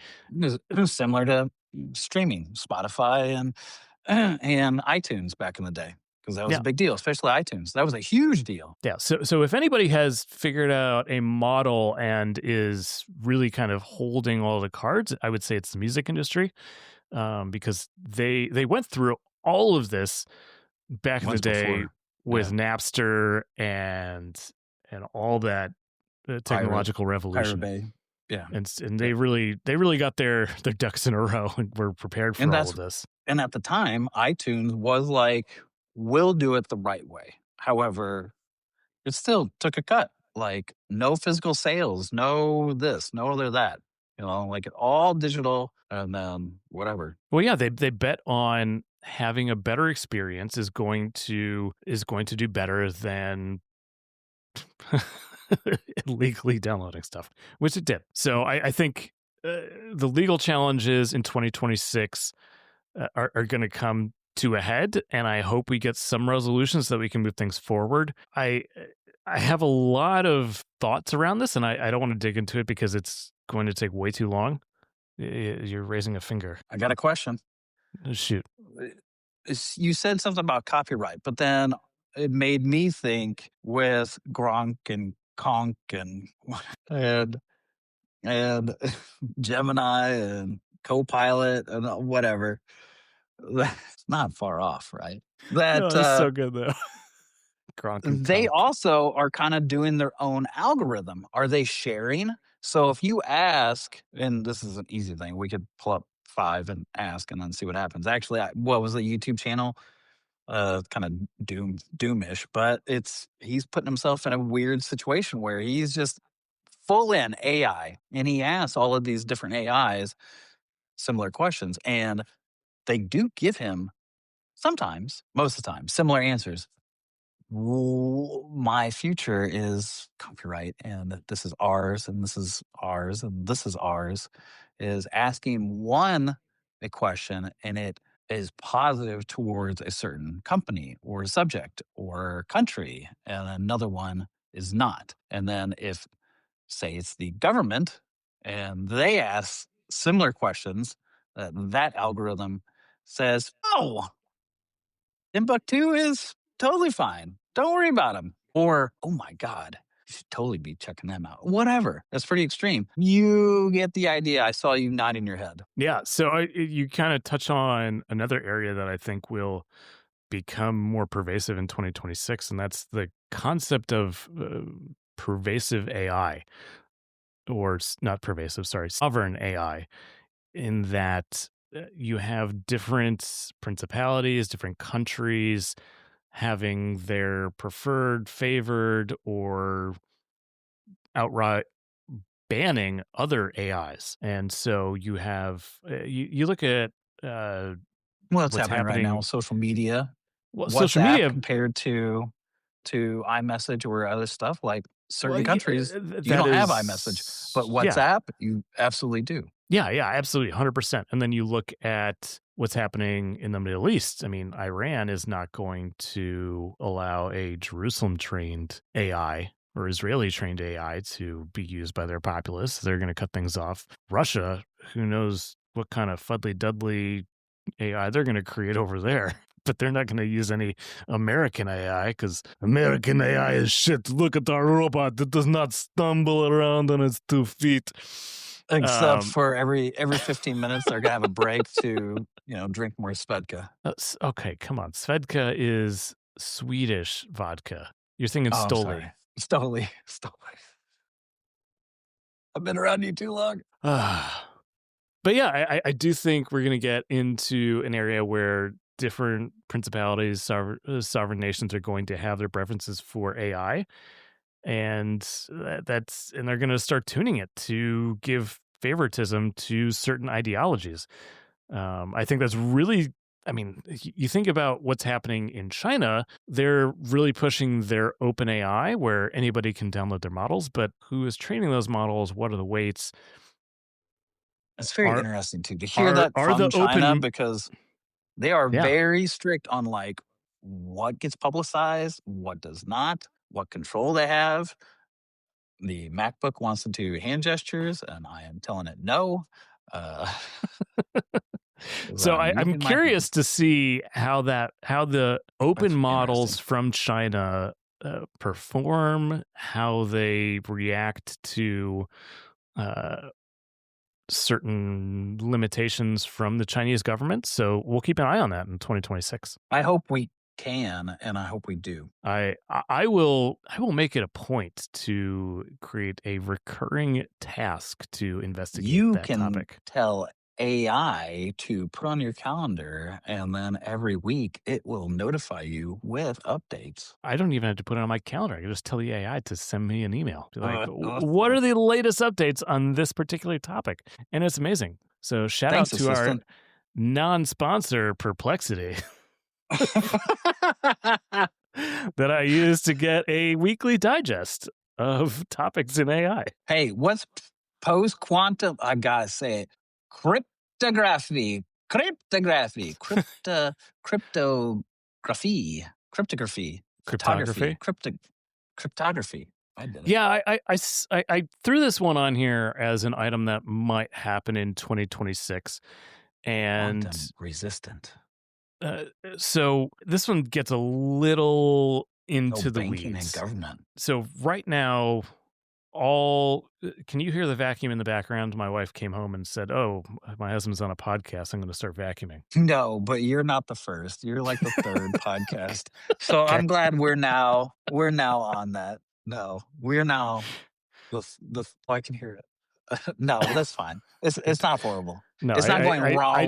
it was similar to streaming, Spotify and iTunes back in the day, because that was a big deal, especially iTunes. That was a huge deal. Yeah. So if anybody has figured out a model and is really kind of holding all the cards, I would say it's the music industry. Because they went through all of this back in the day with Napster and all that technological revolution. Pirate Bay. Yeah, and they really got their ducks in a row and were prepared for all of this. And at the time, iTunes was like, we'll do it the right way. However, it still took a cut. Like, no physical sales, no this, no other that. Like all digital and then whatever. Well, yeah, they bet on having a better experience is going to do better than illegally downloading stuff, which it did. So I think the legal challenges in 2026 are going to come to a head, and I hope we get some resolutions so that we can move things forward. I have a lot of thoughts around this, and I don't want to dig into it because it's going to take way too long. You're raising a finger. I got a question. Shoot. You said something about copyright, but then it made me think with Gronk and Conk and Gemini and Copilot and whatever. That's not far off, right? That's so good though. They also are kind of doing their own algorithm. Are they sharing? So if you ask, and this is an easy thing, we could pull up 5 and ask and then see what happens. Actually, what was the YouTube channel? Kind of doomish, but he's putting himself in a weird situation where he's just full in AI, and he asks all of these different AIs similar questions, and they do give him sometimes, most of the time, similar answers. My future is copyright, and this is ours, and this is ours, and this is ours, is asking a question, and it is positive towards a certain company or subject or country, and another one is not. And then if, say, it's the government, and they ask similar questions, that algorithm says, oh, Timbuktu is totally fine. Don't worry about him. Or, oh my God, you should totally be checking them out. Whatever. That's pretty extreme. You get the idea. I saw you nodding your head. Yeah. So you kind of touch on another area that I think will become more pervasive in 2026, and that's the concept of pervasive AI, or not pervasive, sorry, sovereign AI, in that you have different principalities, different countries having their preferred, favored, or outright banning other AIs. And so you have, you look at what's happening right now with social media. Well, social media compared to iMessage or other stuff, like certain countries, you don't have iMessage, but WhatsApp, you absolutely do. Yeah, absolutely, 100%. And then you look at what's happening in the Middle East. I mean, Iran is not going to allow a Jerusalem-trained AI or Israeli-trained AI to be used by their populace. They're going to cut things off. Russia, who knows what kind of fuddly-duddly AI they're going to create over there. But they're not going to use any American AI because American AI is shit. Look at our robot. It does not stumble around on its 2 feet. Except for every 15 minutes, they're going to have a break to, drink more Svedka. Okay, come on. Svedka is Swedish vodka. You're thinking Stoli. Stoli. I've been around you too long. But yeah, I do think we're going to get into an area where different principalities, sovereign nations are going to have their preferences for AI. And they're going to start tuning it to give favoritism to certain ideologies. I think that's really, I mean, you think about what's happening in China, they're really pushing their open AI where anybody can download their models, but who is training those models? What are the weights? It's very interesting too to hear that from China because they are very strict on like what gets publicized, what does not, what control they have. The MacBook wants to do hand gestures, and I am telling it no. So I'm curious to see how the open models from China perform, how they react to certain limitations from the Chinese government. So we'll keep an eye on that in 2026. I hope we can, and I hope we do. I will make it a point to create a recurring task to investigate that topic. You can tell AI to put on your calendar, and then every week it will notify you with updates. I don't even have to put it on my calendar. I can just tell the AI to send me an email. Be like, what are the latest updates on this particular topic? And it's amazing. So shout out to our non-sponsor Perplexity that I use to get a weekly digest of topics in AI. Hey, what's post-quantum? I gotta say it. Cryptography, photography, cryptography. I did it. Yeah, I threw this one on here as an item that might happen in 2026, and quantum resistant. So this one gets a little into the banking weeds. and government. So right now, can you hear the vacuum in the background? My wife came home and said, "Oh, my husband's on a podcast. I'm going to start vacuuming." No, but you're not the first. You're like the third podcast. So okay. I'm glad we're now on that. No, we're now the I can hear it. No, that's fine. It's not horrible. No, it's not going raw. I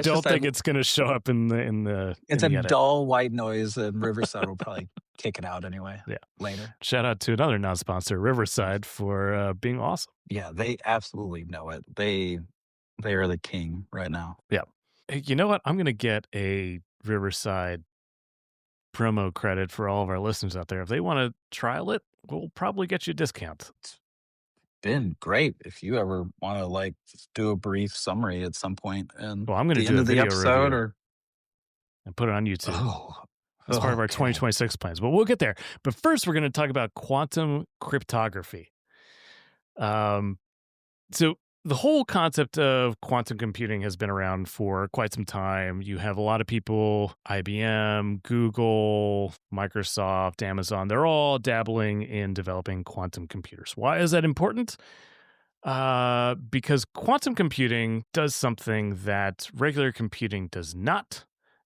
don't think it's going to show up in the. It's a dull white noise, and Riverside will probably kick it out anyway. Yeah, later. Shout out to another non-sponsor, Riverside, for being awesome. Yeah, they absolutely know it. They are the king right now. Yeah. Hey, you know what? I'm going to get a Riverside promo credit for all of our listeners out there. If they want to trial it, we'll probably get you a discount. Been great. If you ever want to like do a brief summary at some point and I'm going to do a video review and put it on YouTube. As part of our 2026 plans. But we'll get there. But first, we're going to talk about quantum cryptography. So the whole concept of quantum computing has been around for quite some time. You have a lot of people, IBM, Google, Microsoft, Amazon, they're all dabbling in developing quantum computers. Why is that important? Because quantum computing does something that regular computing does not.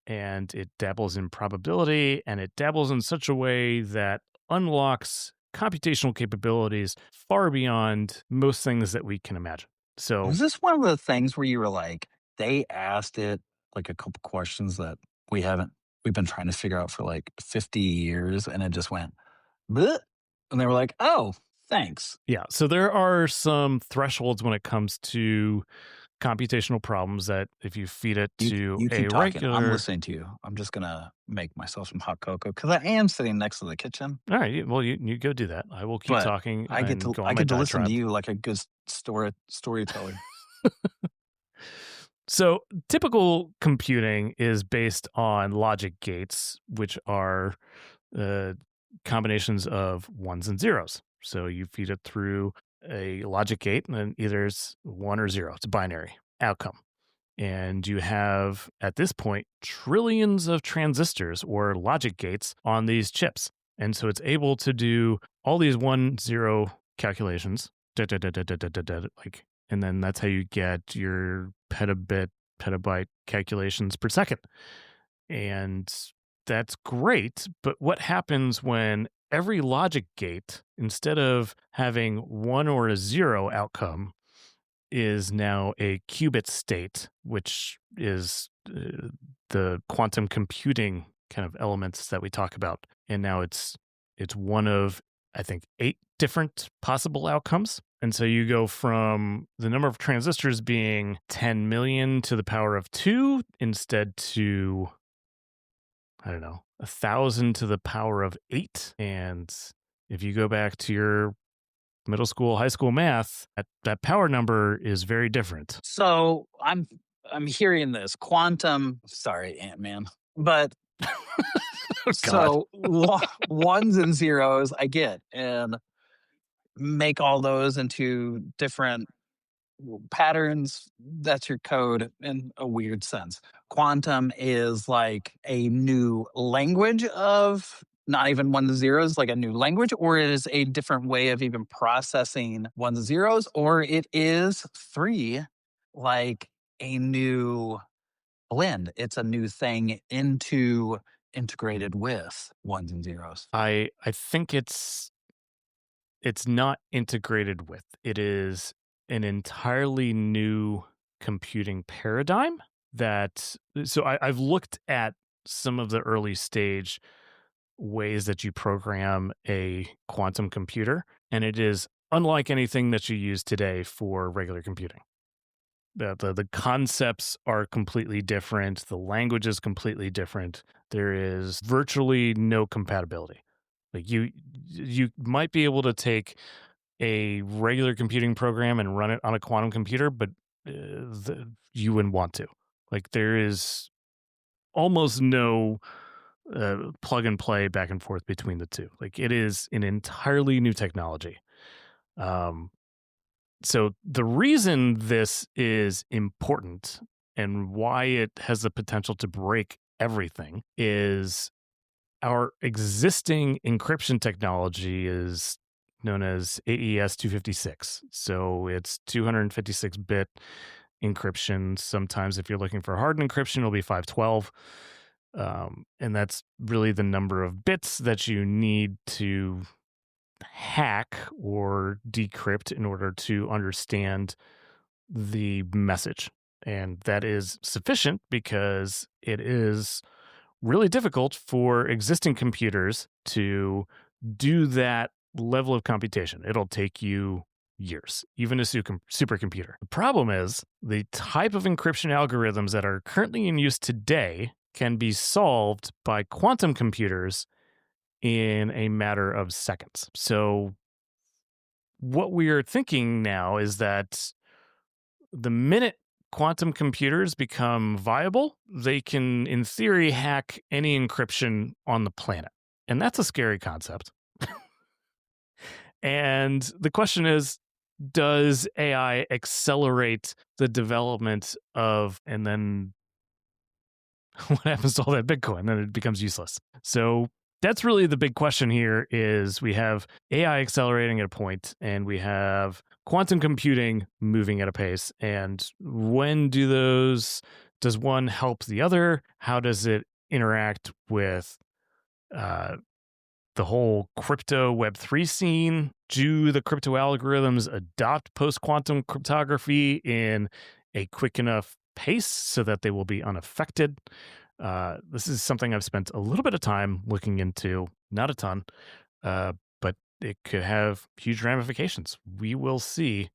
And it dabbles in probability, and it dabbles in such a way that unlocks computational capabilities far beyond most things that we can imagine. So, was this one of the things where you were like, they asked it like a couple questions that we've been trying to figure out for like 50 years, and it just went, bleh, and they were like, oh, thanks. Yeah. So there are some thresholds when it comes to computational problems that if you feed it to you keep a talking. regular... I'm listening to you. I'm just going to make myself some hot cocoa because I am sitting next to the kitchen. All right. Well, you go do that. I will keep talking. I get to listen to you like a good storyteller. So typical computing is based on logic gates, which are combinations of ones and zeros. So you feed it through a logic gate, and then either it's 1 or 0. It's a binary outcome. And you have, at this point, trillions of transistors or logic gates on these chips. And so it's able to do all these 1-0 calculations, like, and then that's how you get your petabyte calculations per second. And that's great. But what happens when every logic gate, instead of having 1 or a 0 outcome, is now a qubit state, which is the quantum computing kind of elements that we talk about. And now it's one of, I think, 8 different possible outcomes. And so you go from the number of transistors being 10 million to the power of 2 instead to, I don't know, 1,000 to the power of 8. And if you go back to your middle school, high school math, that power number is very different. So I'm hearing this quantum. Sorry, Ant-Man, but so ones and zeros I get, and make all those into different patterns. That's your code in a weird sense. Quantum is like a new language of not even ones and zeros, like a new language, or it is a different way of even processing ones and zeros, or it is 3, like a new blend. It's a new thing integrated with ones and zeros. I think it's not integrated with. It is an entirely new computing paradigm so I've looked at some of the early stage ways that you program a quantum computer, and it is unlike anything that you use today for regular computing. The concepts are completely different. The language is completely different. There is virtually no compatibility. Like you might be able to take a regular computing program and run it on a quantum computer, but you wouldn't want to. Like there is almost no plug and play back and forth between the two. Like it is an entirely new technology. So the reason this is important and why it has the potential to break everything is our existing encryption technology is known as AES 256. So it's 256-bit encryption. Sometimes if you're looking for hardened encryption, it'll be 512. And that's really the number of bits that you need to hack or decrypt in order to understand the message. And that is sufficient because it is really difficult for existing computers to do that level of computation. It'll take you years, even a supercomputer. The problem is the type of encryption algorithms that are currently in use today can be solved by quantum computers in a matter of seconds. So what we are thinking now is that the minute quantum computers become viable, they can, in theory, hack any encryption on the planet. And that's a scary concept. And the question is, does AI accelerate the development of, and then what happens to all that Bitcoin? Then it becomes useless. So that's really the big question here is we have AI accelerating at a point and we have quantum computing moving at a pace. And when does one help the other? How does it interact with the whole crypto Web3 scene? Do the crypto algorithms adopt post-quantum cryptography in a quick enough pace so that they will be unaffected? This is something I've spent a little bit of time looking into, not a ton, but it could have huge ramifications. We will see.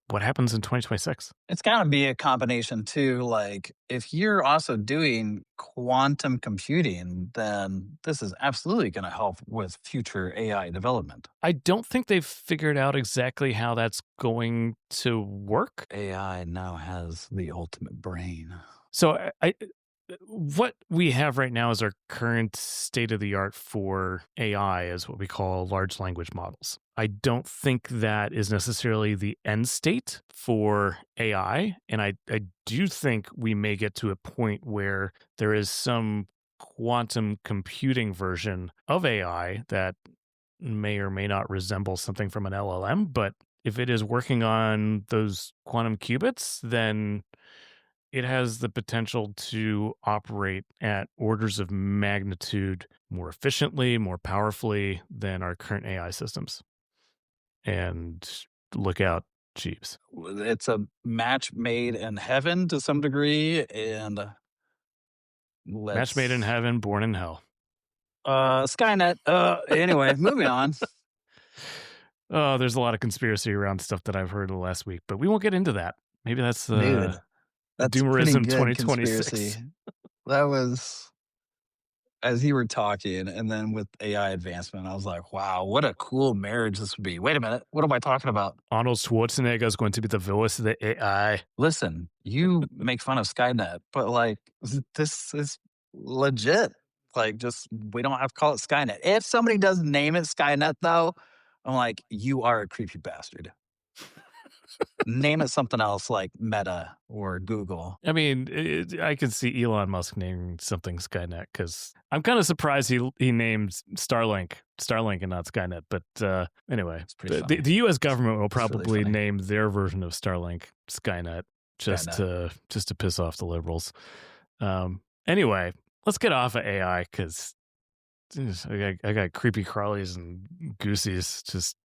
what happens in 2026? It's got to be a combination too. Like, if you're also doing quantum computing, then this is absolutely going to help with future AI development. I don't think they've figured out exactly how that's going to work. AI now has the ultimate brain. So what we have right now is our current state of the art for AI is what we call large language models. I don't think that is necessarily the end state for AI. And I do think we may get to a point where there is some quantum computing version of AI that may or may not resemble something from an LLM. But if it is working on those quantum qubits, then it has the potential to operate at orders of magnitude more efficiently, more powerfully than our current AI systems. And look out, Jeeves. It's a match made in heaven to some degree, and Match made in heaven, born in hell. Skynet. Anyway, moving on. Oh, there's a lot of conspiracy around stuff that I've heard the last week, but we won't get into that. Maybe that's Dude, that's Doomerism pretty good 2026. conspiracy. That was as you were talking, and then with AI advancement, I was like, wow, what a cool marriage this would be. Wait a minute, what am I talking about? Arnold Schwarzenegger is going to be the voice of the AI. Listen, you make fun of Skynet, but like, this is legit. Like, just we don't have to call it Skynet. If somebody does name it Skynet, though, I'm like, you are a creepy bastard. Name it something else like Meta or Google. I mean, I can see Elon Musk naming something Skynet because I'm kind of surprised he named Starlink and not Skynet. But anyway, It's pretty funny. the U.S. government will It's really probably funny. name their version of Starlink Skynet just Skynet. to piss off the liberals. Anyway, let's get off of AI because I got creepy crawlies and goosies just.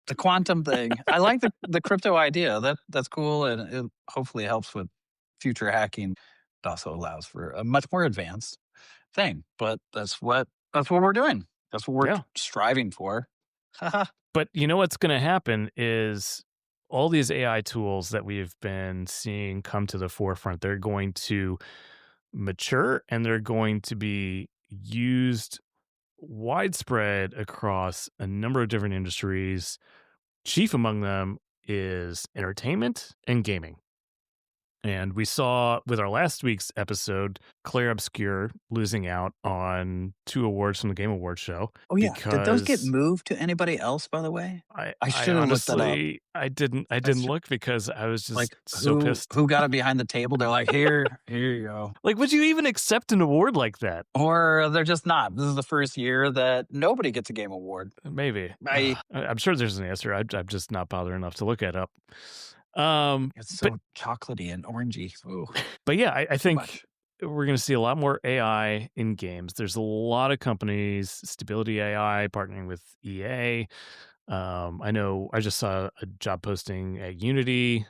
The quantum thing. I like the crypto idea. That's cool, and it hopefully helps with future hacking. It also allows for a much more advanced thing. But that's what we're doing. That's what we're striving for. But you know what's going to happen is all these AI tools that we've been seeing come to the forefront, they're going to mature and they're going to be used widespread across a number of different industries. Chief among them is entertainment and gaming. And we saw with our last week's episode, Claire Obscure losing out on 2 awards from the Game Awards show. Oh yeah, did those get moved to anybody else? By the way, I should have looked that up. I didn't look because I was just like so pissed. Who got it behind the table? They're like, here you go. Like, would you even accept an award like that? Or they're just not. This is the first year that nobody gets a Game Award. Maybe. I'm sure there's an answer. I'm just not bothered enough to look it up. It's so chocolatey and orangey. Ooh. But yeah, I think we're going to see a lot more AI in games. There's a lot of companies, Stability AI partnering with EA. I know I just saw a job posting at Unity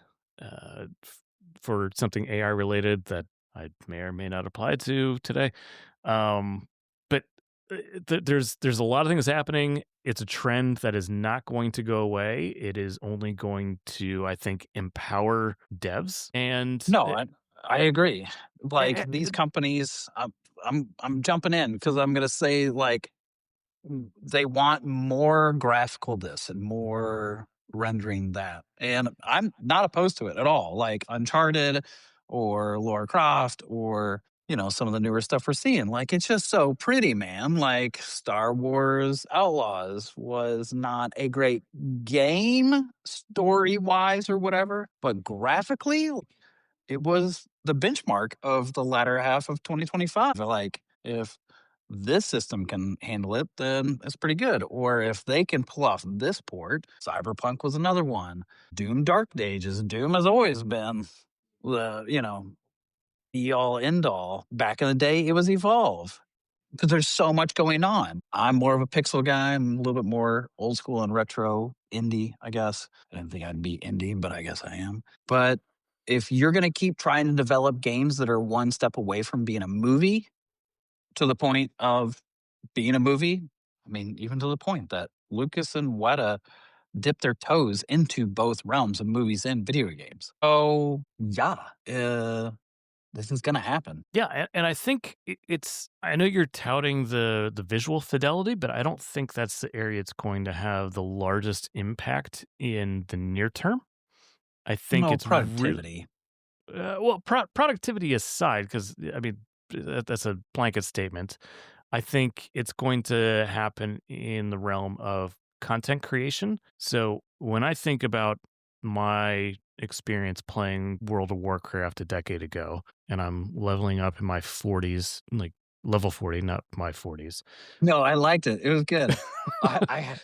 for something AI related that I may or may not apply to today. But there's a lot of things happening. It's a trend that is not going to go away. It is only going to, I think, empower devs. And no, I agree. Like these companies, I'm jumping in because I'm going to say like they want more graphical this and more rendering that, and I'm not opposed to it at all. Like Uncharted or Lara Croft or some of the newer stuff we're seeing. Like, it's just so pretty, man. Like, Star Wars Outlaws was not a great game story-wise or whatever, but graphically, it was the benchmark of the latter half of 2025. Like, if this system can handle it, then it's pretty good. Or if they can pull off this port, Cyberpunk was another one. Doom Dark Ages. Doom has always been the, be all end all. Back in the day, it was Evolve because there's so much going on. I'm more of a pixel guy. I'm a little bit more old school and retro indie, I guess. I didn't think I'd be indie, but I guess I am. But if you're going to keep trying to develop games that are one step away from being a movie to the point of being a movie, I mean, even to the point that Lucas and Weta dip their toes into both realms of movies and video games. So yeah, this is gonna happen. Yeah, and I think it's. I know you're touting the visual fidelity, but I don't think that's the area it's going to have the largest impact in the near term. I think No it's really productivity. well, productivity aside, because I mean that's a blanket statement. I think it's going to happen in the realm of content creation. So when I think about my experience playing World of Warcraft a decade ago, and I'm leveling up in my 40s, like level 40, not my 40s. No, I liked it. It was good. I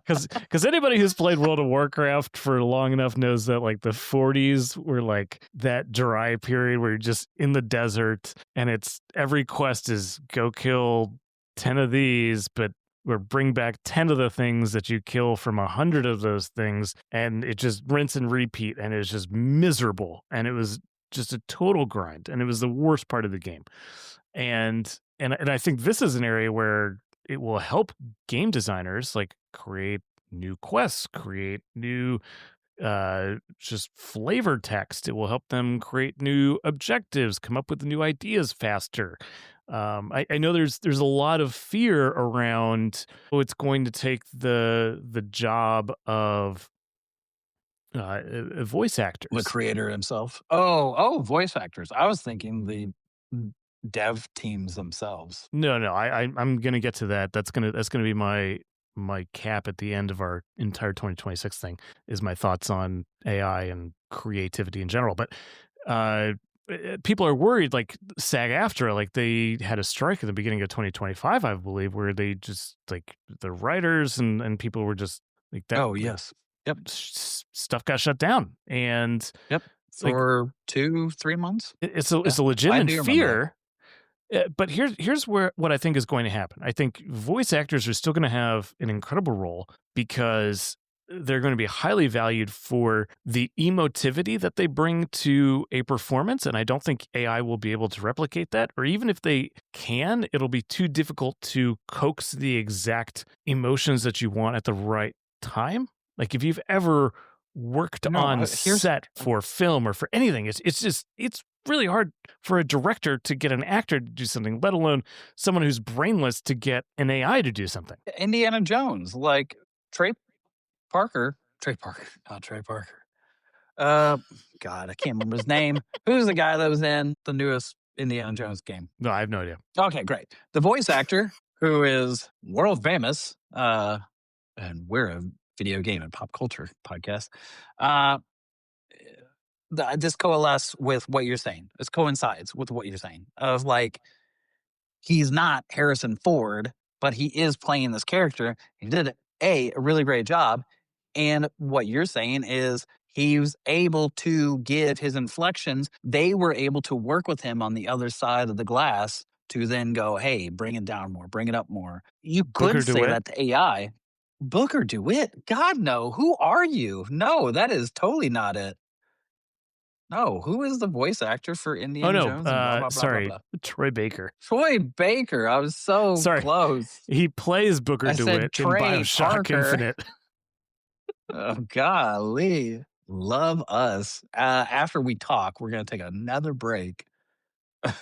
Because anybody who's played World of Warcraft for long enough knows that like the 40s were like that dry period where you're just in the desert and it's every quest is go kill 10 of these, but or bring back 10 of the things that you kill from 100 of those things, and it just rinse and repeat, and it's just miserable, and it was just a total grind, and it was the worst part of the game. And I think this is an area where it will help game designers like create new quests, create new just flavor text. It will help them create new objectives, come up with new ideas faster. I know there's a lot of fear around, oh, it's going to take the job of voice the actors. creator himself. Oh, voice actors. I was thinking the dev teams themselves. No, no, I'm gonna get to that. That's gonna be my cap at the end of our entire 2026 thing, is my thoughts on AI and creativity in general. But uh, people are worried, like SAG-AFTRA, like they had a strike at the beginning of 2025, I believe, where they just like the writers and people were just like that. Oh yes. Yep. Stuff got shut down, and Yep. like For 2-3 months. it's Yeah, a I legitimate do remember that. fear. But here's where what I think is going to happen. I think voice actors are still going to have an incredible role because they're going to be highly valued for the emotivity that they bring to a performance, and I don't think AI will be able to replicate that. Or even if they can, it'll be too difficult to coax the exact emotions that you want at the right time. Like if you've ever worked No, on here's set for film or for anything, it's really hard for a director to get an actor to do something, let alone someone who's brainless to get an AI to do something. Indiana Jones, like Trey Parker. Trey Parker, not Trey Parker. God, I can't remember his name. Who's the guy that was in the newest Indiana Jones game? No, I have no idea. Okay, great. The voice actor who is world famous, and we're a video game and pop culture podcast. This coalesce with what you're saying. This coincides with what you're saying of like he's not Harrison Ford, but he is playing this character. He did a really great job. And what you're saying is he was able to give his inflections. They were able to work with him on the other side of the glass to then go, hey, bring it down more, bring it up more. You Booker could say DeWitt? that to AI. Booker DeWitt? God, no. Who are you? No, that is totally not it. No, who is the voice actor for Oh Indiana no, Jones and blah, blah, blah, blah, sorry, blah? Troy Baker. Troy Baker. I was so Sorry, close. he plays Booker I said DeWitt in Trey Bioshock Parker. Infinite. Oh, golly. Love us. After we talk, we're going to take another break. I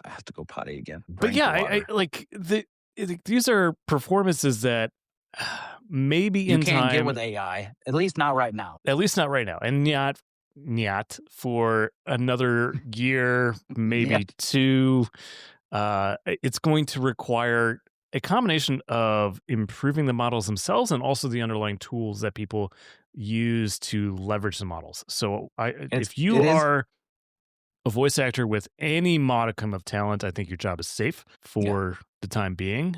have to go potty again. But Drink yeah, I water. like these are performances that maybe You in can't time, get with AI, at least not right now. at least not right now, and not for another year, maybe Yet. two. It's going to require a combination of improving the models themselves and also the underlying tools that people use to leverage the models. So if you it is. are a voice actor with any modicum of talent, I think your job is safe for the time being.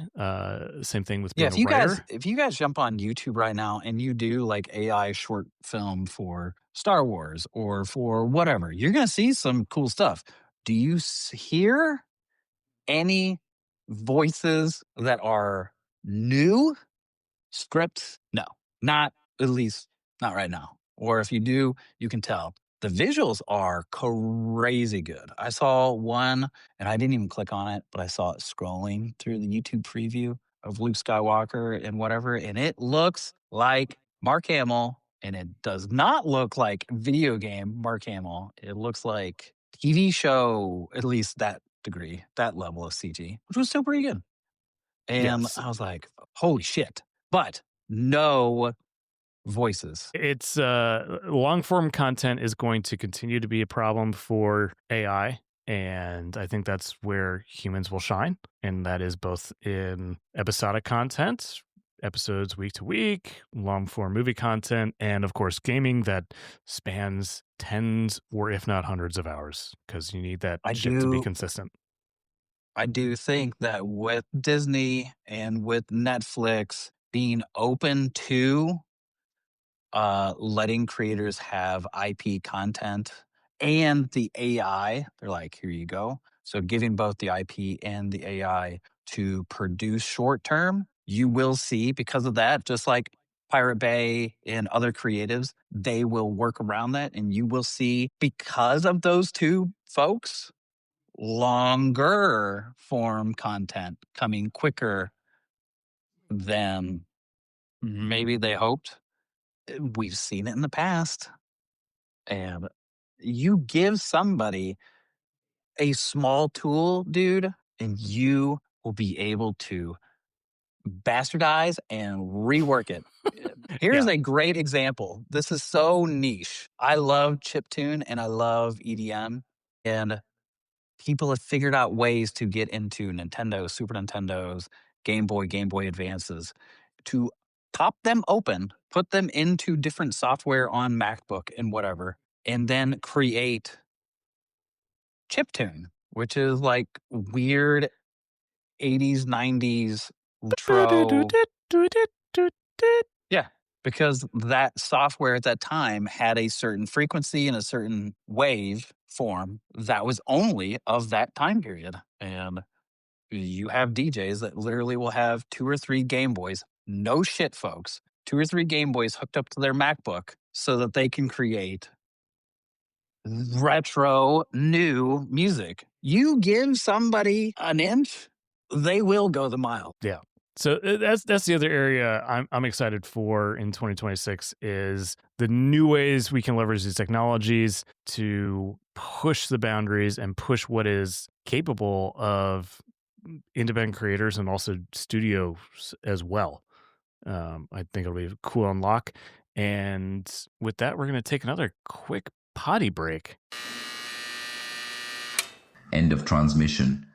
Same thing with being Yeah, a writer. if you guys jump on YouTube right now and you do like AI short film for Star Wars or for whatever, you're going to see some cool stuff. Do you hear any voices that are new scripts? No, not at least not right now. Or if you do, you can tell. The visuals are crazy good. I saw one and I didn't even click on it, but I saw it scrolling through the YouTube preview of Luke Skywalker and whatever, and it looks like Mark Hamill, and it does not look like video game Mark Hamill. It looks like TV show, at least that degree, that level of CG, which was still pretty good. And Yes. I was like, holy shit. But no voices. It's long form content is going to continue to be a problem for AI. And I think that's where humans will shine. And that is both in episodic content, episodes week to week, long form movie content, and of course, gaming that spans tens or if not hundreds of hours because you need that shit to be consistent. I do think that with Disney and with Netflix being open to letting creators have IP content and the AI, they're like, here you go. So giving both the IP and the AI to produce short term, you will see because of that, just like Pirate Bay and other creatives, they will work around that. And you will see because of those two folks, longer form content coming quicker than maybe they hoped. We've seen it in the past. And you give somebody a small tool, dude, and you will be able to bastardize and rework it. Here's a great example. This is so niche. I love chiptune and I love EDM. And people have figured out ways to get into Nintendo, Super Nintendos, Game Boy Advances, to pop them open, put them into different software on MacBook and whatever, and then create chiptune, which is like weird 80s, 90s retro. Yeah, because that software at that time had a certain frequency and a certain wave form that was only of that time period. And you have DJs that literally will have 2 or 3 Game Boys. No shit, folks. 2 or 3 Game Boys hooked up to their MacBook so that they can create retro new music. You give somebody an inch, they will go the mile. Yeah. So that's the other area I'm excited for in 2026 is the new ways we can leverage these technologies to push the boundaries and push what is capable of independent creators and also studios as well. I think it'll be a cool unlock. And with that, we're going to take another quick potty break. End of transmission.